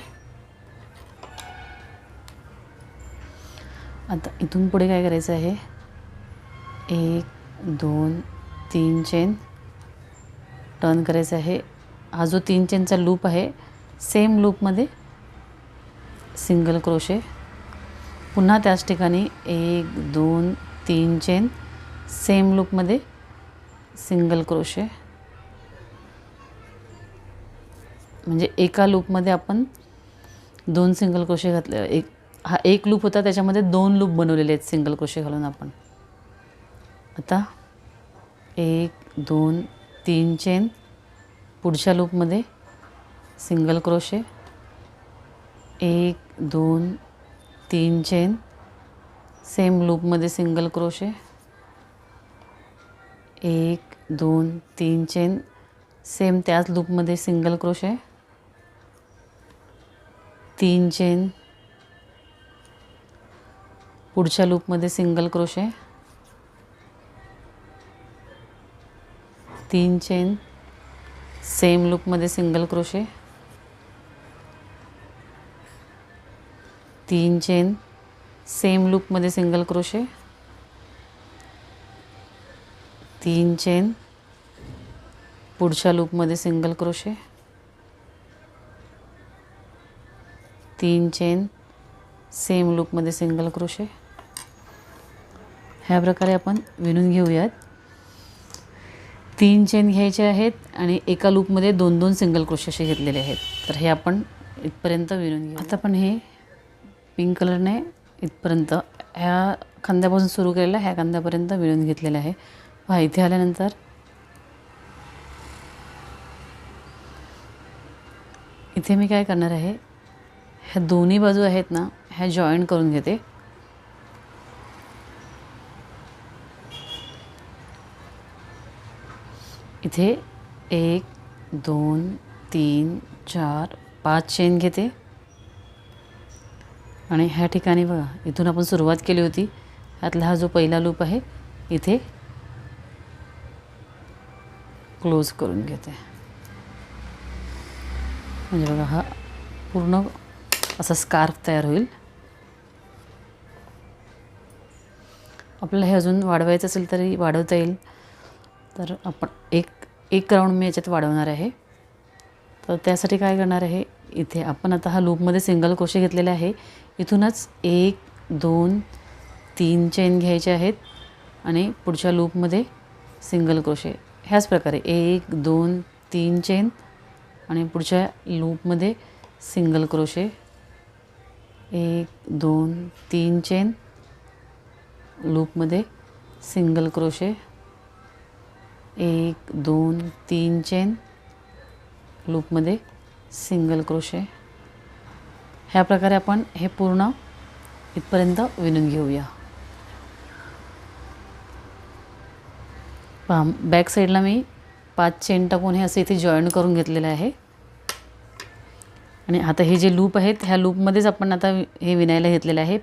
आता इथून पुढे काय करायचं आहे, 1 2 3 चेन टर्न करायचं आहे. हा जो 3 चेनचा लूप आहे सेम लूपमध्ये सिंगल क्रोशे, पुन्हा त्याच ठिकाणी 1 2 3 चेन सेम लूपमध्ये सिंगल क्रोशे. म्हणजे एका लूपमध्ये आपण 2 सिंगल क्रोशे घातले. हा एक लूप होता त्याच्यामध्ये 2 लूप बनवलेले आहेत सिंगल क्रोशे घालून आपण. आता 1 2 3 चेन पुढच्या लूपमध्ये सिंगल क्रोशे, 1 2 3 चेन सेम लूपमध्ये सिंगल क्रोशे, 1 2 3 चेन सेम त्याच लूपमध्ये सिंगल क्रोशे, 3 चेन पुढच्या लूपमध्ये सिंगल क्रोशे, 3 चेन सेम लूपमध्ये सिंगल क्रोशे, 3 चेन सेम लूपमध्ये सिंगल क्रोशे, 3 चेन पुढच्या लूपमध्ये सिंगल क्रोशे, 3 चेन सेम लूपमध्ये सिंगल क्रोशे. ह्या प्रकारे आपण विणून घेऊयात. 3 चेन घ्यायचे आहेत आणि एका लूपमध्ये 2 सिंगल क्रोशे असे घेतलेले आहेत. तर हे आपण इथपर्यंत विणून घेऊ. आता आपण हे पिंक कलरने इथपर्यंत ह्या खांद्यापासून सुरू केलेलं ह्या खांद्यापर्यंत विणून घेतलेलं आहे. पहा इथे आल्यानंतर इथे मी काय करणार आहे, ह्या दोन्ही बाजू आहेत ना ह्या जॉईंट करून घेते. इथे 1 2 3 4 5 चेन घेते आणि ह्या ठिकाणी बघा इथून आपण सुरुवात केली होती ह्यातला हा जो पहिला लूप आहे इथे क्लोज करून घेते. म्हणजे बघा हा पूर्ण असा स्कार्फ तयार होईल. आपल्याला हे अजून वाढवायचं असेल तरी वाढवता येईल. तर आपण एक राऊंड मी याच्यात वाढवणार आहे. तर त्यासाठी काय करणार आहे, इथे आपण आता हा लूपमध्ये सिंगल क्रोशे घेतलेला आहे. इथूनच 1 2 3 चेन घ्यायचे आहेत आणि पुढच्या लूपमध्ये सिंगल क्रोशे. ह्याच प्रकारे 1 2 3 चेन आणि पुढच्या लूपमध्ये सिंगल क्रोशे, 1 2 3 चेन लूपमध्ये सिंगल क्रोशे, 1 2 3 चेन लूपमध्ये सिंगल क्रोशे. ह्या प्रकारे आपण हे पूर्ण इथपर्यंत विणून घेऊया. पहा बॅक साईडला मी 5 चेन टाकून हे असे इथे जॉईन करून घेतलेलं आहे. आणि आता हे जे लूप आहेत ह्या लूपमध्येच आपण आता हे विणायला घेतलेलं आहे.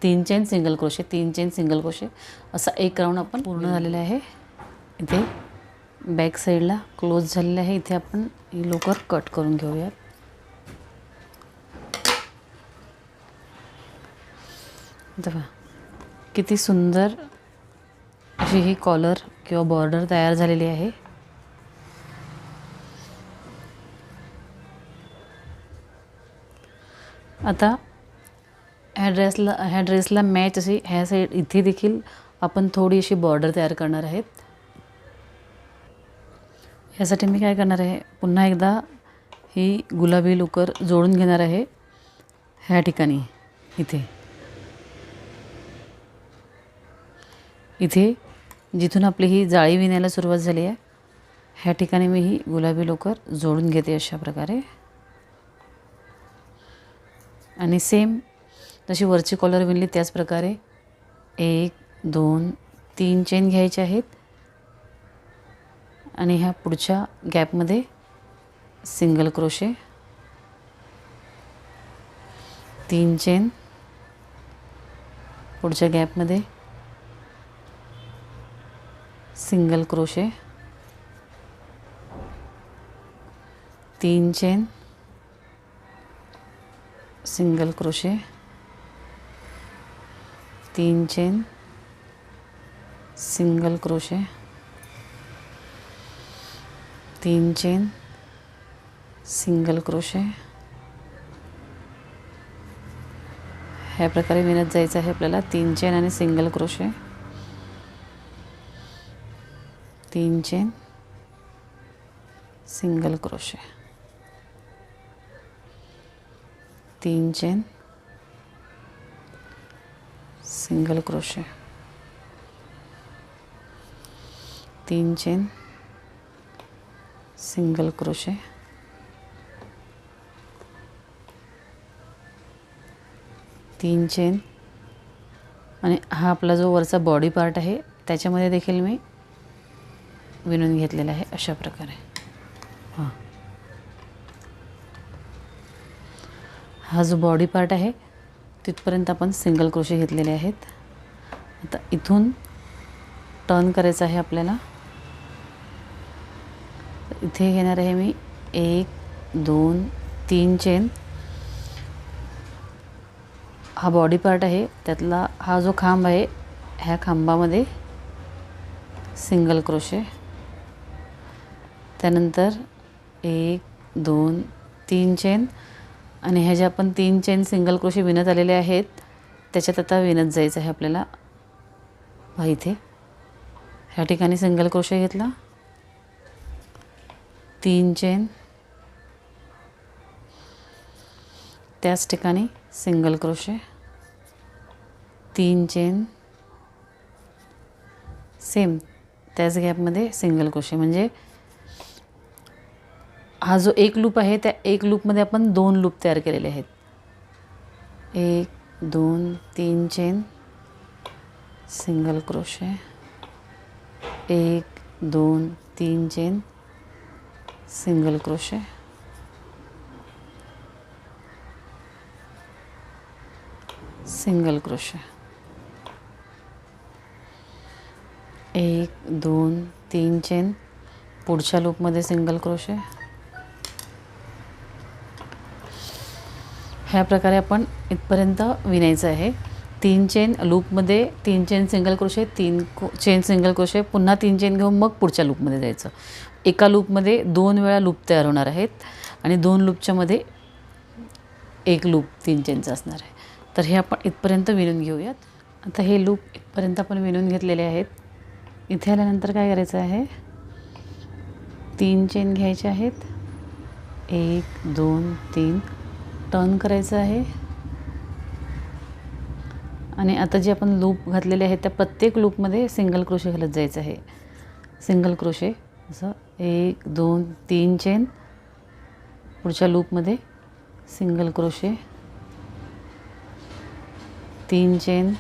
3 chain single crochet, 3 chain single crochet असा एक राऊंड आपण पूर्ण झालेला आहे. इथे बॅक साईडला क्लोज झालेलं आहे. इथे आपण ही लोकर कट करून घेऊयात. बघा किती सुंदर अशी ही कॉलर किंवा बॉर्डर तयार झालेली आहे. आता ह्या ड्रेसला मॅच अशी ह्या साईड इथे देखील आपण थोडी अशी बॉर्डर तयार करणार आहेत. यासाठी मी काय करणार आहे, पुन्हा एकदा ही गुलाबी लोकर जोडून घेणार आहे ह्या ठिकाणी. इथे जिथून आपली ही जाळी विणायला सुरुवात झाली आहे ह्या ठिकाणी मी ही गुलाबी लोकर जोडून घेते अशा प्रकारे. आणि सेम जशी वरची कॉलर विणली त्याच प्रकारे 1 2 3 चेन घ्यायचे आहेत आणि ह्या पुढच्या गॅपमध्ये सिंगल क्रोशे, 3 चेन पुढच्या गॅपमध्ये single crochet, 3 chain, single crochet, 3 chain, single crochet, 3 chain, single crochet. ह्या प्रकारे विणत जायचं आहे आपल्याला. 3 चेन आणि single crochet, 3 chain, single crochet, 3 chain, single crochet, 3 chain, single crochet, 3 chain. आणि हा आपला जो वरचा बॉडी पार्ट आहे त्याच्यामध्ये देखील मी विणून घेतलेला आहे अशा प्रकारे. हा जो बॉडी पार्ट आहे तिथपर्यंत आपण सिंगल क्रोशे घेतलेले आहेत. आता इथून टर्न करायचं आहे आपल्याला. इथे घेणार आहे मी 1 2 3 चेन. हा बॉडी पार्ट आहे त्यातला हा जो खांब आहे ह्या खांबामध्ये सिंगल क्रोशे. त्यानंतर 1 2 3 चेन आणि ह्या ज्या आपण 3 चेन सिंगल क्रोशे विणत आलेले आहेत त्याच्यात आता विणत जायचं आहे आपल्याला. इथे ह्या ठिकाणी सिंगल क्रोशे घेतला, 3 चेन, त्याच ठिकाणी सिंगल क्रोशे, 3 चेन, सेम त्याच गॅपमध्ये सिंगल क्रोशे. म्हणजे हा जो एक लूप आहे त्या एक लूपमध्ये आपण 2 लूप तयार केलेले आहेत. 1 2 3 chain, single crochet, 1 2 3 chain, single crochet, single crochet, 1 2 3 chain, पुढच्या लूपमध्ये सिंगल क्रोशे. ह्या प्रकारे आपण इथपर्यंत विणायचं आहे. 3 चेन लूपमध्ये, 3 chain single crochet, 3 chain single crochet, पुन्हा 3 चेन घेऊन मग पुढच्या लूपमध्ये जायचं. एका लूपमध्ये 2 वेळा लूप तयार होणार आहेत आणि 2 लूपच्या मध्ये एक लूप 3 चेनचा असणार आहे. तर हे आपण इथपर्यंत विणून घेऊयात. आता हे लूप इथपर्यंत आपण विणून घेतलेले आहेत. इथे आल्यानंतर काय करायचं आहे, 3 चेन घ्यायचे आहेत, 1 2 3 टर्न करायचं आहे. आणि आता जे आपण लूप घातलेले आहेत त्या प्रत्येक लूपमध्ये सिंगल क्रोशे घालत जायचं आहे. सिंगल क्रोशे असं 1 2 3 चेन, पुढच्या लूपमध्ये सिंगल क्रोशे, 3 चेन,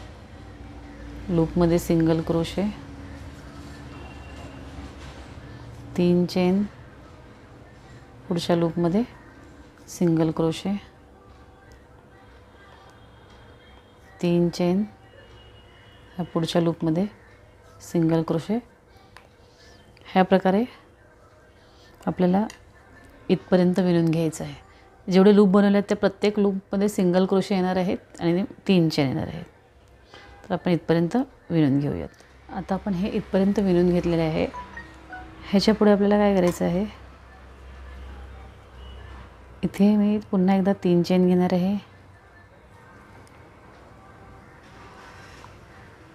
लूपमध्ये सिंगल क्रोशे, 3 चेन, पुढच्या लूपमध्ये सिंगल क्रोशे, 3 चेन, ह्या पुढच्या लूपमध्ये सिंगल क्रोशे. ह्या प्रकारे आपल्याला इथपर्यंत विणून घ्यायचं आहे. जेवढे लूप बनवले आहेत त्या प्रत्येक लूपमध्ये सिंगल क्रोशे येणार आहेत आणि 3 चेन येणार आहेत. तर आपण इथपर्यंत विणून घेऊयात. आता आपण हे इथपर्यंत विणून घेतलेले आहे. ह्याच्या पुढे आपल्याला काय करायचं आहे, इथे मी पुन्हा एकदा 3 चेन घेणार आहे.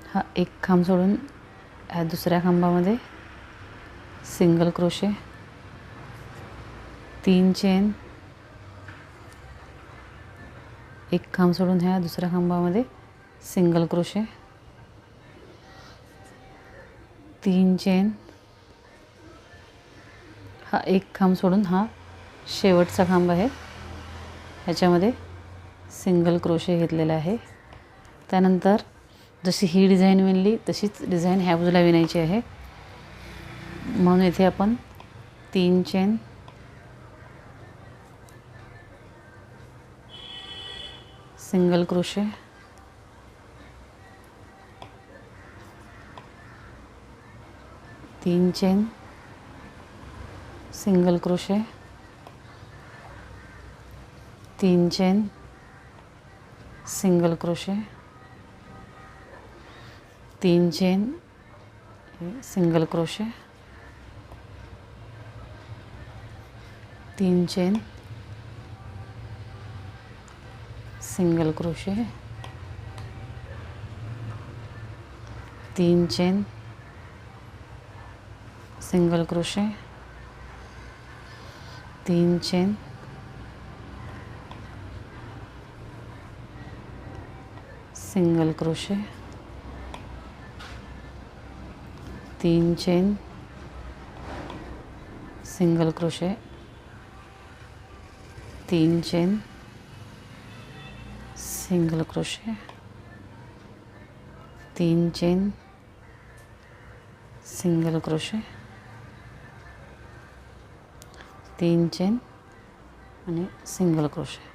हा एक खांब सोडून ह्या दुसऱ्या खांबामध्ये सिंगल क्रोशे, 3 चेन, एक खांब सोडून ह्या दुसऱ्या खांबामध्ये सिंगल क्रोशे, 3 चेन, हा एक खांब सोडून हा शेवटचा खांब आहे ह्याच्यामध्ये सिंगल क्रोशे घेतलेला आहे. त्यानंतर जशी ही डिझाईन विणली तशीच डिझाईन ह्या बाजूला विणायची आहे. म्हणून इथे आपण 3 chain, single crochet, 3 chain single crochet, 3 chain single crochet, 3 chain single crochet, 3 chain single crochet, 3 chain single crochet, 3 chain single crochet, 3 chain single crochet, 3 chain single crochet, 3 chain single crochet, 3 chain आणि सिंगल क्रोशे.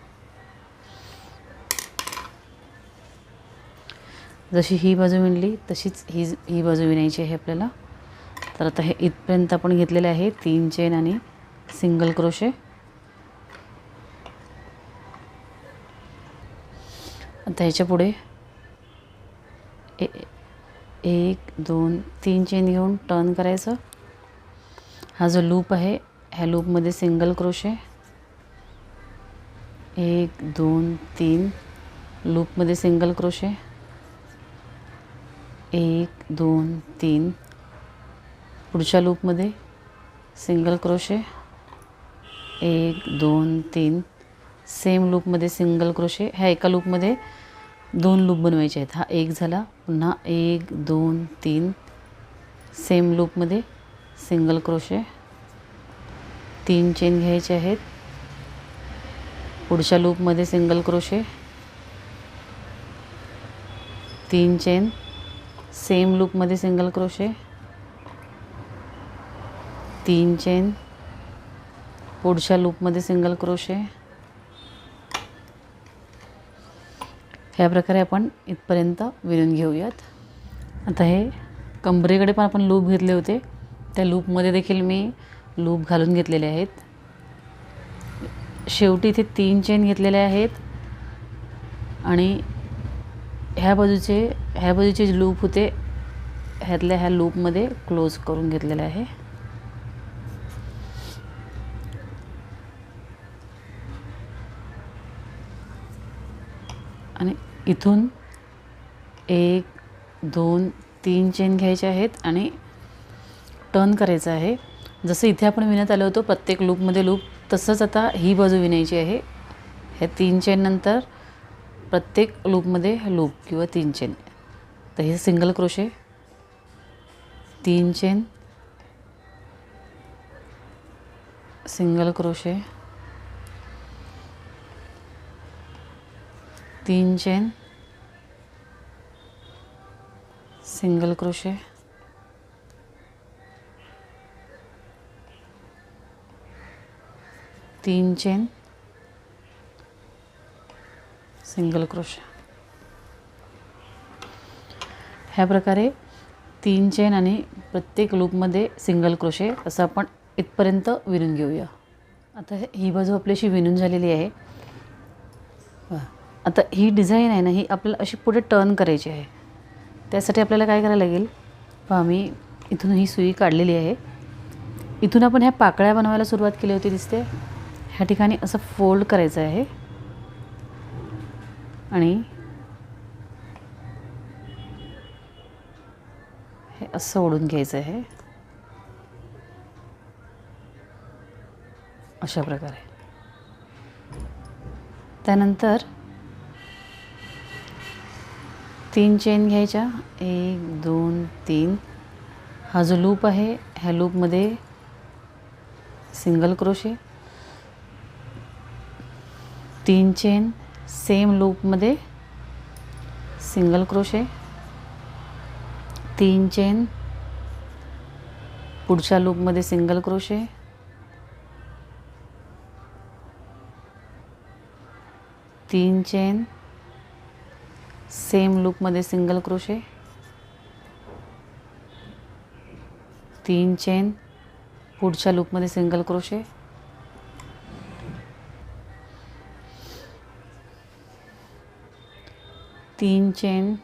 जशी ही बाजू विणली तशीच ही बाजू विणायची आहे आपल्याला. तर आता हे इथपर्यंत आपण घेतलेले आहे 3 चेन आणि सिंगल क्रोशे. आता ह्याच्या पुढे 1 2 3 चेन घेऊन टर्न करायचं. हा जो लूप आहे ह्या लूपमध्ये सिंगल क्रोशे, 1 2 3 लूपमध्ये सिंगल क्रोशे, 1 2 3 पुढच्या लूपमध्ये सिंगल क्रोशे, 1 2 3 सेम लूपमध्ये सिंगल क्रोशे. ह्या एका लूपमध्ये 2 लूप बनवायचे आहेत. हा एक झाला. पुन्हा 1 2 3 सेम लूपमध्ये सिंगल क्रोशे, 3 चेन घ्यायचे आहेत. पुढच्या लूपमध्ये सिंगल क्रोशे, 3 चेन सेम लूपमध्ये सिंगल क्रोशे, 3 चेन पुढच्या लूपमध्ये सिंगल क्रोशे. ह्या प्रकारे आपण इथपर्यंत विणून घेऊयात. आता हे कंबरेकडे पण आपण लूप घेतले होते, त्या लूपमध्ये देखील मी लूप घालून घेतलेले आहेत. शेवटी इथे 3 चेन घेतलेले आहेत आणि ह्या बाजूचे जे लूप होते ह्यातल्या ह्या लूपमध्ये क्लोज करून घेतलेले आहे. आणि इथून 1 2 3 चेन घ्यायचे आहेत आणि टर्न करायचं आहे. जसं इथे आपण विणत आलो होतो प्रत्येक लूपमध्ये लूप, तसंच आता ही बाजू विणायची आहे. ह्या 3 चेन नंतर प्रत्येक लूपमध्ये लूप किंवा 3 चेन. तर हे single crochet, 3 chain single crochet, 3 chain single crochet, 3 chain single crochet. ह्या प्रकारे 3 चेन आणि प्रत्येक लूपमध्ये सिंगल क्रोशे असं आपण इथपर्यंत विणून घेऊया. आता ही बाजू आपल्याशी विणून झालेली आहे. आता ही डिझाईन आहे ना, ही आपल्याला अशी पुढे टर्न करायची आहे. त्यासाठी आपल्याला काय करायला लागेल, पहा मी इथून ही सुई काढलेली आहे. इथून आपण ह्या पाकळ्या बनवायला सुरुवात केली होती दिसते. ह्या ठिकाणी असं फोल्ड करायचं आहे आणि हे असं ओढून घ्यायचं आहे अशा प्रकारे. त्यानंतर 3 चेन घ्यायच्या, 1 2 3. हा जो लूप आहे ह्या लूपमध्ये सिंगल क्रोशे, 3 चेन सेम लूपमध्ये सिंगल क्रोशे, 3 चेन पुढच्या लूपमध्ये सिंगल क्रोशे, 3 चेन सेम लूपमध्ये सिंगल क्रोशे, 3 चेन, पुढच्या लूपमध्ये सिंगल क्रोशे, 3 चेन,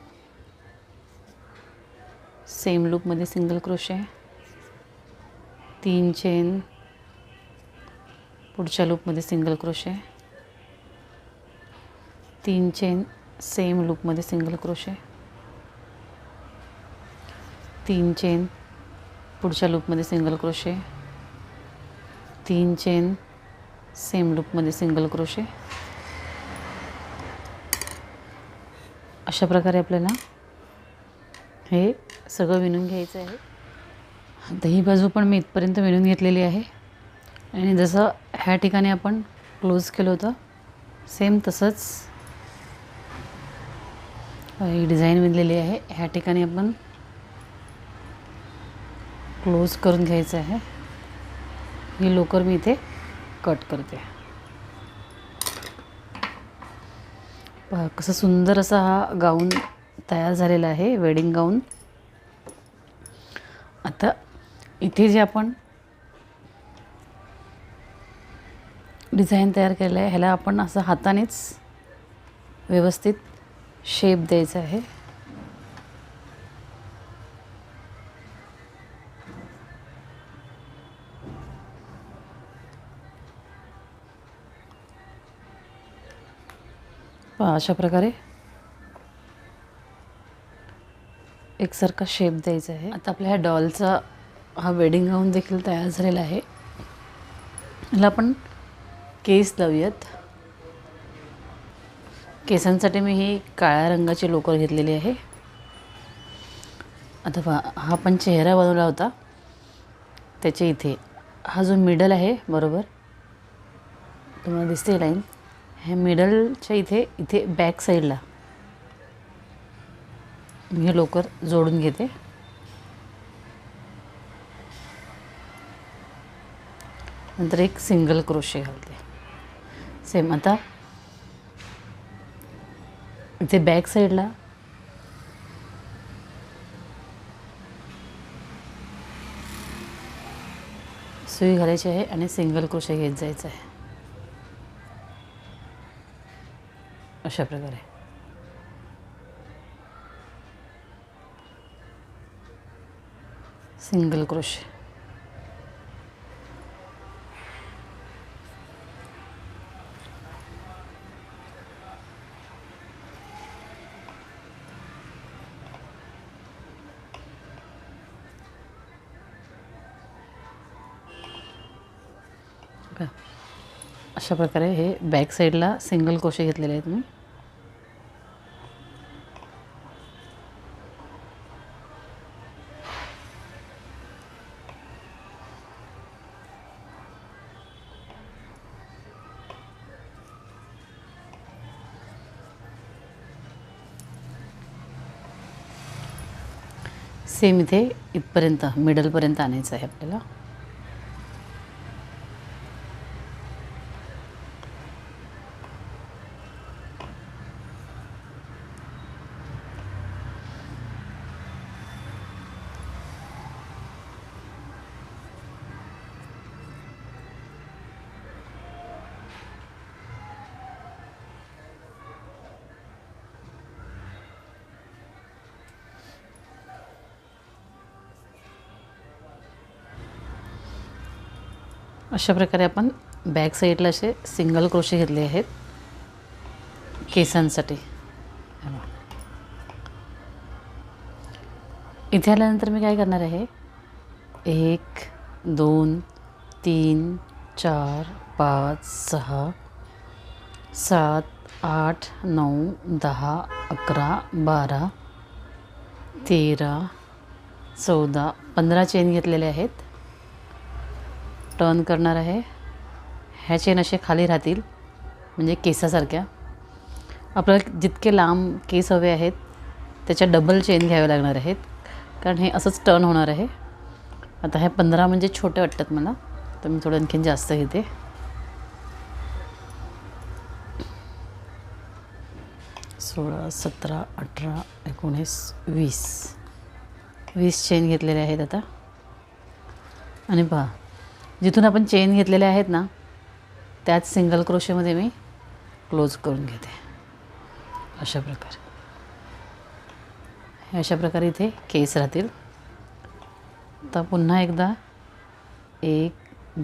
सेम लूपमध्ये सिंगल क्रोशे, 3 चेन, पुढच्या लूपमध्ये सिंगल क्रोशे, 3 चेन, सेम लूपमध्ये सिंगल क्रोशे, 3 चेन, पुढच्या लूपमध्ये सिंगल क्रोशे, 3 चेन, सेम लूपमध्ये सिंगल क्रोशे. अशा प्रकारे आपल्याला हे सगळं विणून घ्यायचं आहे. आता ही बाजू पण मी इथपर्यंत विणून घेतलेली आहे आणि जसं ह्या ठिकाणी आपण क्लोज केलं होतं सेम तसंच ही डिझाईन विणलेली आहे. ह्या ठिकाणी आपण क्लोज करून घ्यायचं आहे. ही लोकर मी इथे कट करते. पहा कसं सुंदर असा हा गाऊन तयार झालेला आहे, वेडिंग गाऊन. आता इथे जे आपण डिझाईन तयार केलं आहे ह्याला आपण असं हातानेच व्यवस्थित शेप द्यायचा आहे. अशा प्रकारे एकसारखा शेप द्यायचा आहे. आता आपल्या ह्या डॉलचा हा वेडिंग गाऊन देखील तयार झालेला आहे. ह्याला आपण केस लावूयात. केसांसाठी मी ही काळ्या रंगाची लोकर घेतलेली आहे. आता पहा हा आपण चेहरा बनवला होता त्याच्या इथे हा जो मिडल आहे बरोबर तुम्हाला दिसते लाईन, ह्या मिडलच्या इथे बॅक साईडला मी हे लोकर जोडून घेते. नंतर एक सिंगल क्रोशे घालते. सेम आता इथे बॅक साईडला सुई घालायची आहे आणि सिंगल क्रोशे घेत जायचं आहे. अशा प्रकारे सिंगल क्रोशे. अशा प्रकारे हे बॅक साईडला सिंगल क्रोशे घेतलेले आहेत मी. सेम इथे इथपर्यंत मिडलपर्यंत आणायचं आहे आपल्याला. अशा प्रकारे आपण बॅक साईडला असे सिंगल क्रोशे घेतले आहेत केसांसाठी. इथे आल्यानंतर मी काय करणार आहे 1 2 3 4 5 6 7 8 9 10 11 12 13 14 15 चेन घेतलेले आहेत. टर्न करणार आहे. ह्या चेन असे खाली राहतील म्हणजे केसासारख्या. आपल्याला जितके लांब केस हवे आहेत त्याच्या डबल चेन घ्यावे लागणार आहेत कारण हे असंच टर्न होणार आहे. आता हे 15 म्हणजे छोटे वाटतात मला तर मी थोडं आणखीन जास्त घेते. सोळा 17 18 19 20 चेन घेतलेले आहेत. आता आणि पहा जिथून आपण चेन घेतलेल्या आहेत ना त्याच सिंगल क्रोशेमध्ये मी क्लोज करून घेते अशा प्रकारे इथे केस राहतील. तर पुन्हा एकदा 1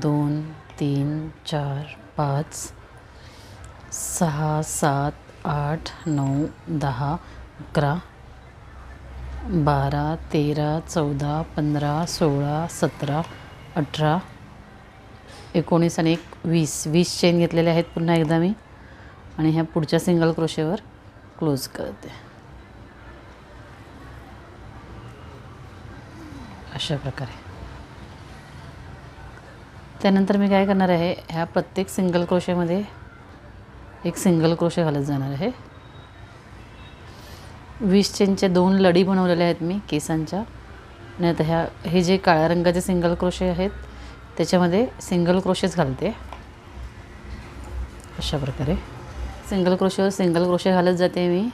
2 3 4 5 6 7 8 9 10 11 12 13 14 15 16 17 18 19 आणि 20 चेन घेतलेले आहेत पुन्हा एकदा मी आणि ह्या पुढच्या सिंगल क्रोशेवर क्लोज करते अशा प्रकारे. त्यानंतर मी काय करणार आहे ह्या प्रत्येक सिंगल क्रोशेमध्ये एक सिंगल क्रोशे घालत जाणार आहे. 20 चेनच्या 2 लडी बनवलेल्या आहेत मी केसांच्या आणि आता हे जे काळ्या रंगाचे सिंगल क्रोशे आहेत त्याच्यामध्ये सिंगल क्रोशेच घालते अशा प्रकारे. सिंगल क्रोशेवर सिंगल क्रोशे घालत जाते मी.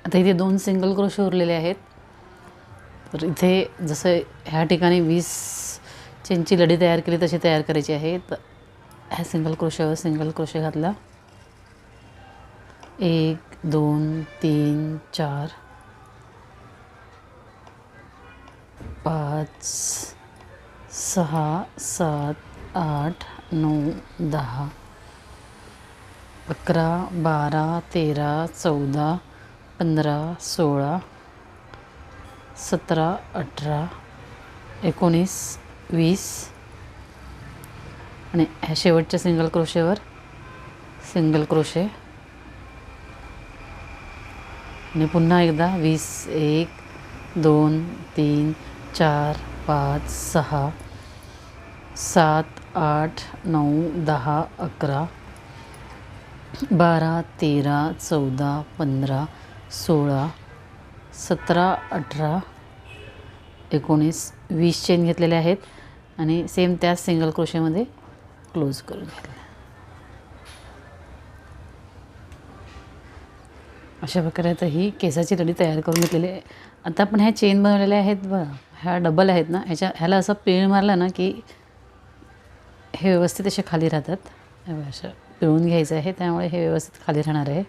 आता इथे 2 सिंगल क्रोशे उरलेले आहेत. तर इथे जसं ह्या ठिकाणी 20 चेनची लडी तयार केली तशी तयार करायची आहे. तर ह्या सिंगल क्रोशेवर सिंगल क्रोशे घातला 1 2 3 4 5 6 7 8 9 10 11 12 13 14 15 16 17 18 19 20 आणि ह्या शेवटच्या सिंगल क्रोशेवर सिंगल क्रोशे आणि पुन्हा एकदा 20 1 2 3 4 5 6 7 8 9 10 11 12 13 14 15 16 17 18 19 20 चेन घेतलेले आहेत आणि सेम त्याच सिंगल क्रोशेमध्ये क्लोज करून घेतले अशा प्रकारे. आता ही केसाची लडी तयार करून घेतलेली आहे. आता आपण ह्या चेन बनवलेल्या आहेत बघा ह्या डबल आहेत ना ह्याला असं पिळ मारलं ना की हे व्यवस्थित असे खाली राहतात. असं पिळून घ्यायचं आहे त्यामुळे हे व्यवस्थित खाली राहणार आहे.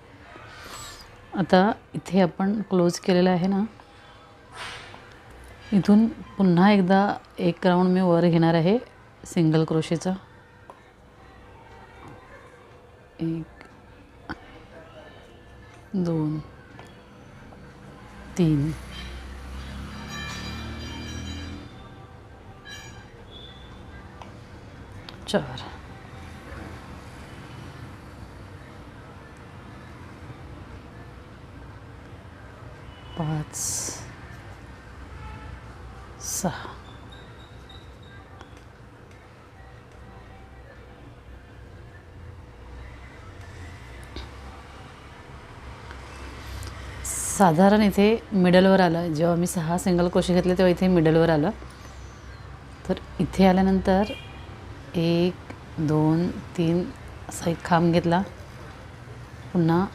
आता इथे आपण क्लोज केलेलं आहे ना इथून पुन्हा एकदा एक राऊंड मी वर घेणार आहे सिंगल क्रोशेचा. 1 2 3 4 5 6 साधारण इथे मिडलवर आलं. जेव्हा मी 6 सिंगल क्रोशे घेतले तेव्हा इथे मिडलवर आलं. तर इथे आल्यानंतर 1 2 3 असा एक खांब घेतला. पुन्हा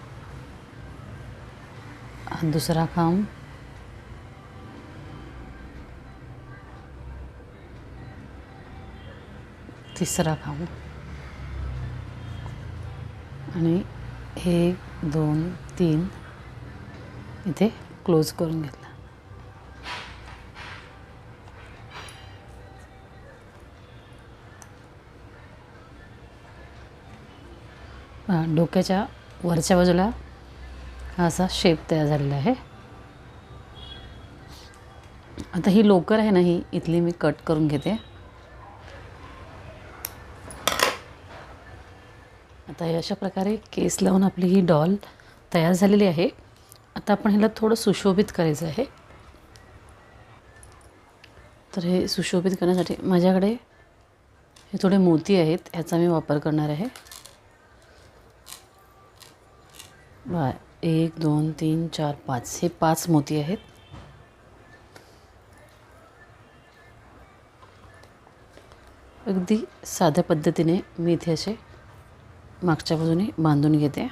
दुसरा खांब तिसरा खांब आणि 1 2 3 इथे क्लोज करून घेतला. डोक्याच्या वरच्या बाजूला हा असा शेप तयार झालेला आहे. आता ही लोकर आहे ना ही इथली मी कट करून घेते. आता हे अशा प्रकारे केस लावून आपली ही डॉल तयार झालेली आहे. आता आपण ह्याला थोडं सुशोभित करायचं आहे. तर हे सुशोभित करण्यासाठी माझ्याकडे हे थोडे मोती आहेत, ह्याचा मी वापर करणार आहे. 1 2 3 4 5 हे 5 मोती आहेत. अगदी साध्या पद्धतीने मी इथे असे मागच्या बाजूने बांधून घेते.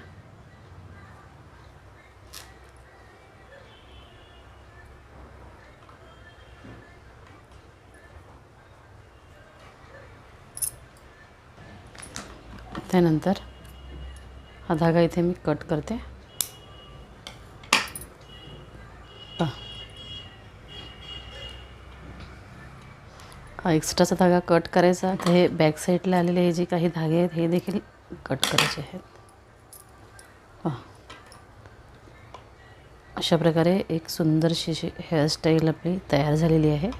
त्यानंतर हा धागा इथे मी कट करते. हा एक्स्ट्राचा धागा कट करायचा. तर हे बॅक साईडला आलेले हे जे काही धागे आहेत हे देखील कट करायचे आहेत. अशा प्रकारे एक सुंदरशी अशी हेअरस्टाईल आपली तयार झालेली आहे.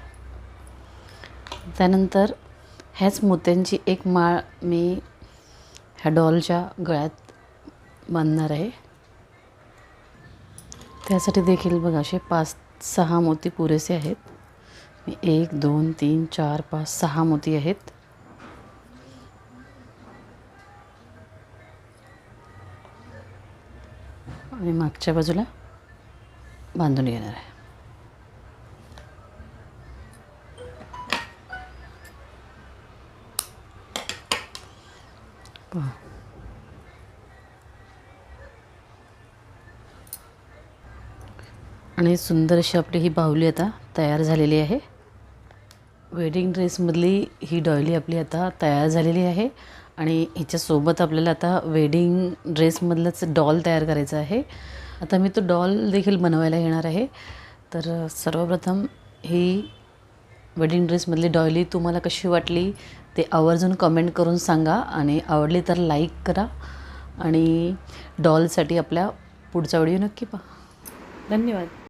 त्यानंतर ह्याच मोत्यांची एक माळ मी ह्या डॉलच्या गळ्यात बांधणार आहे. त्यासाठी देखील बघा असे 5-6 मोती पुरेसे आहेत. मी 1 2 3 4 5 6 मोती आहेत. आणि मागच्या बाजूला बांधून घेणार आहे. आणि सुंदर अशी आपली ही बाहुली आता तयार झालेली आहे. वेडिंग ड्रेसमधली ही डॉली आपली आता तयार झालेली आहे. आणि हिच्यासोबत आपल्याला आता वेडिंग ड्रेसमधलंच डॉल तयार करायचं आहे. आता मी तो डॉल देखील बनवायला येणार आहे. तर सर्वप्रथम ही वेडिंग ड्रेसमधली डॉली तुम्हाला कशी वाटली ते आवर्जून कमेंट करून सांगा. आणि आवडली तर लाईक करा. आणि डॉलसाठी आपल्या पुढचा व्हिडिओ नक्की पहा. धन्यवाद.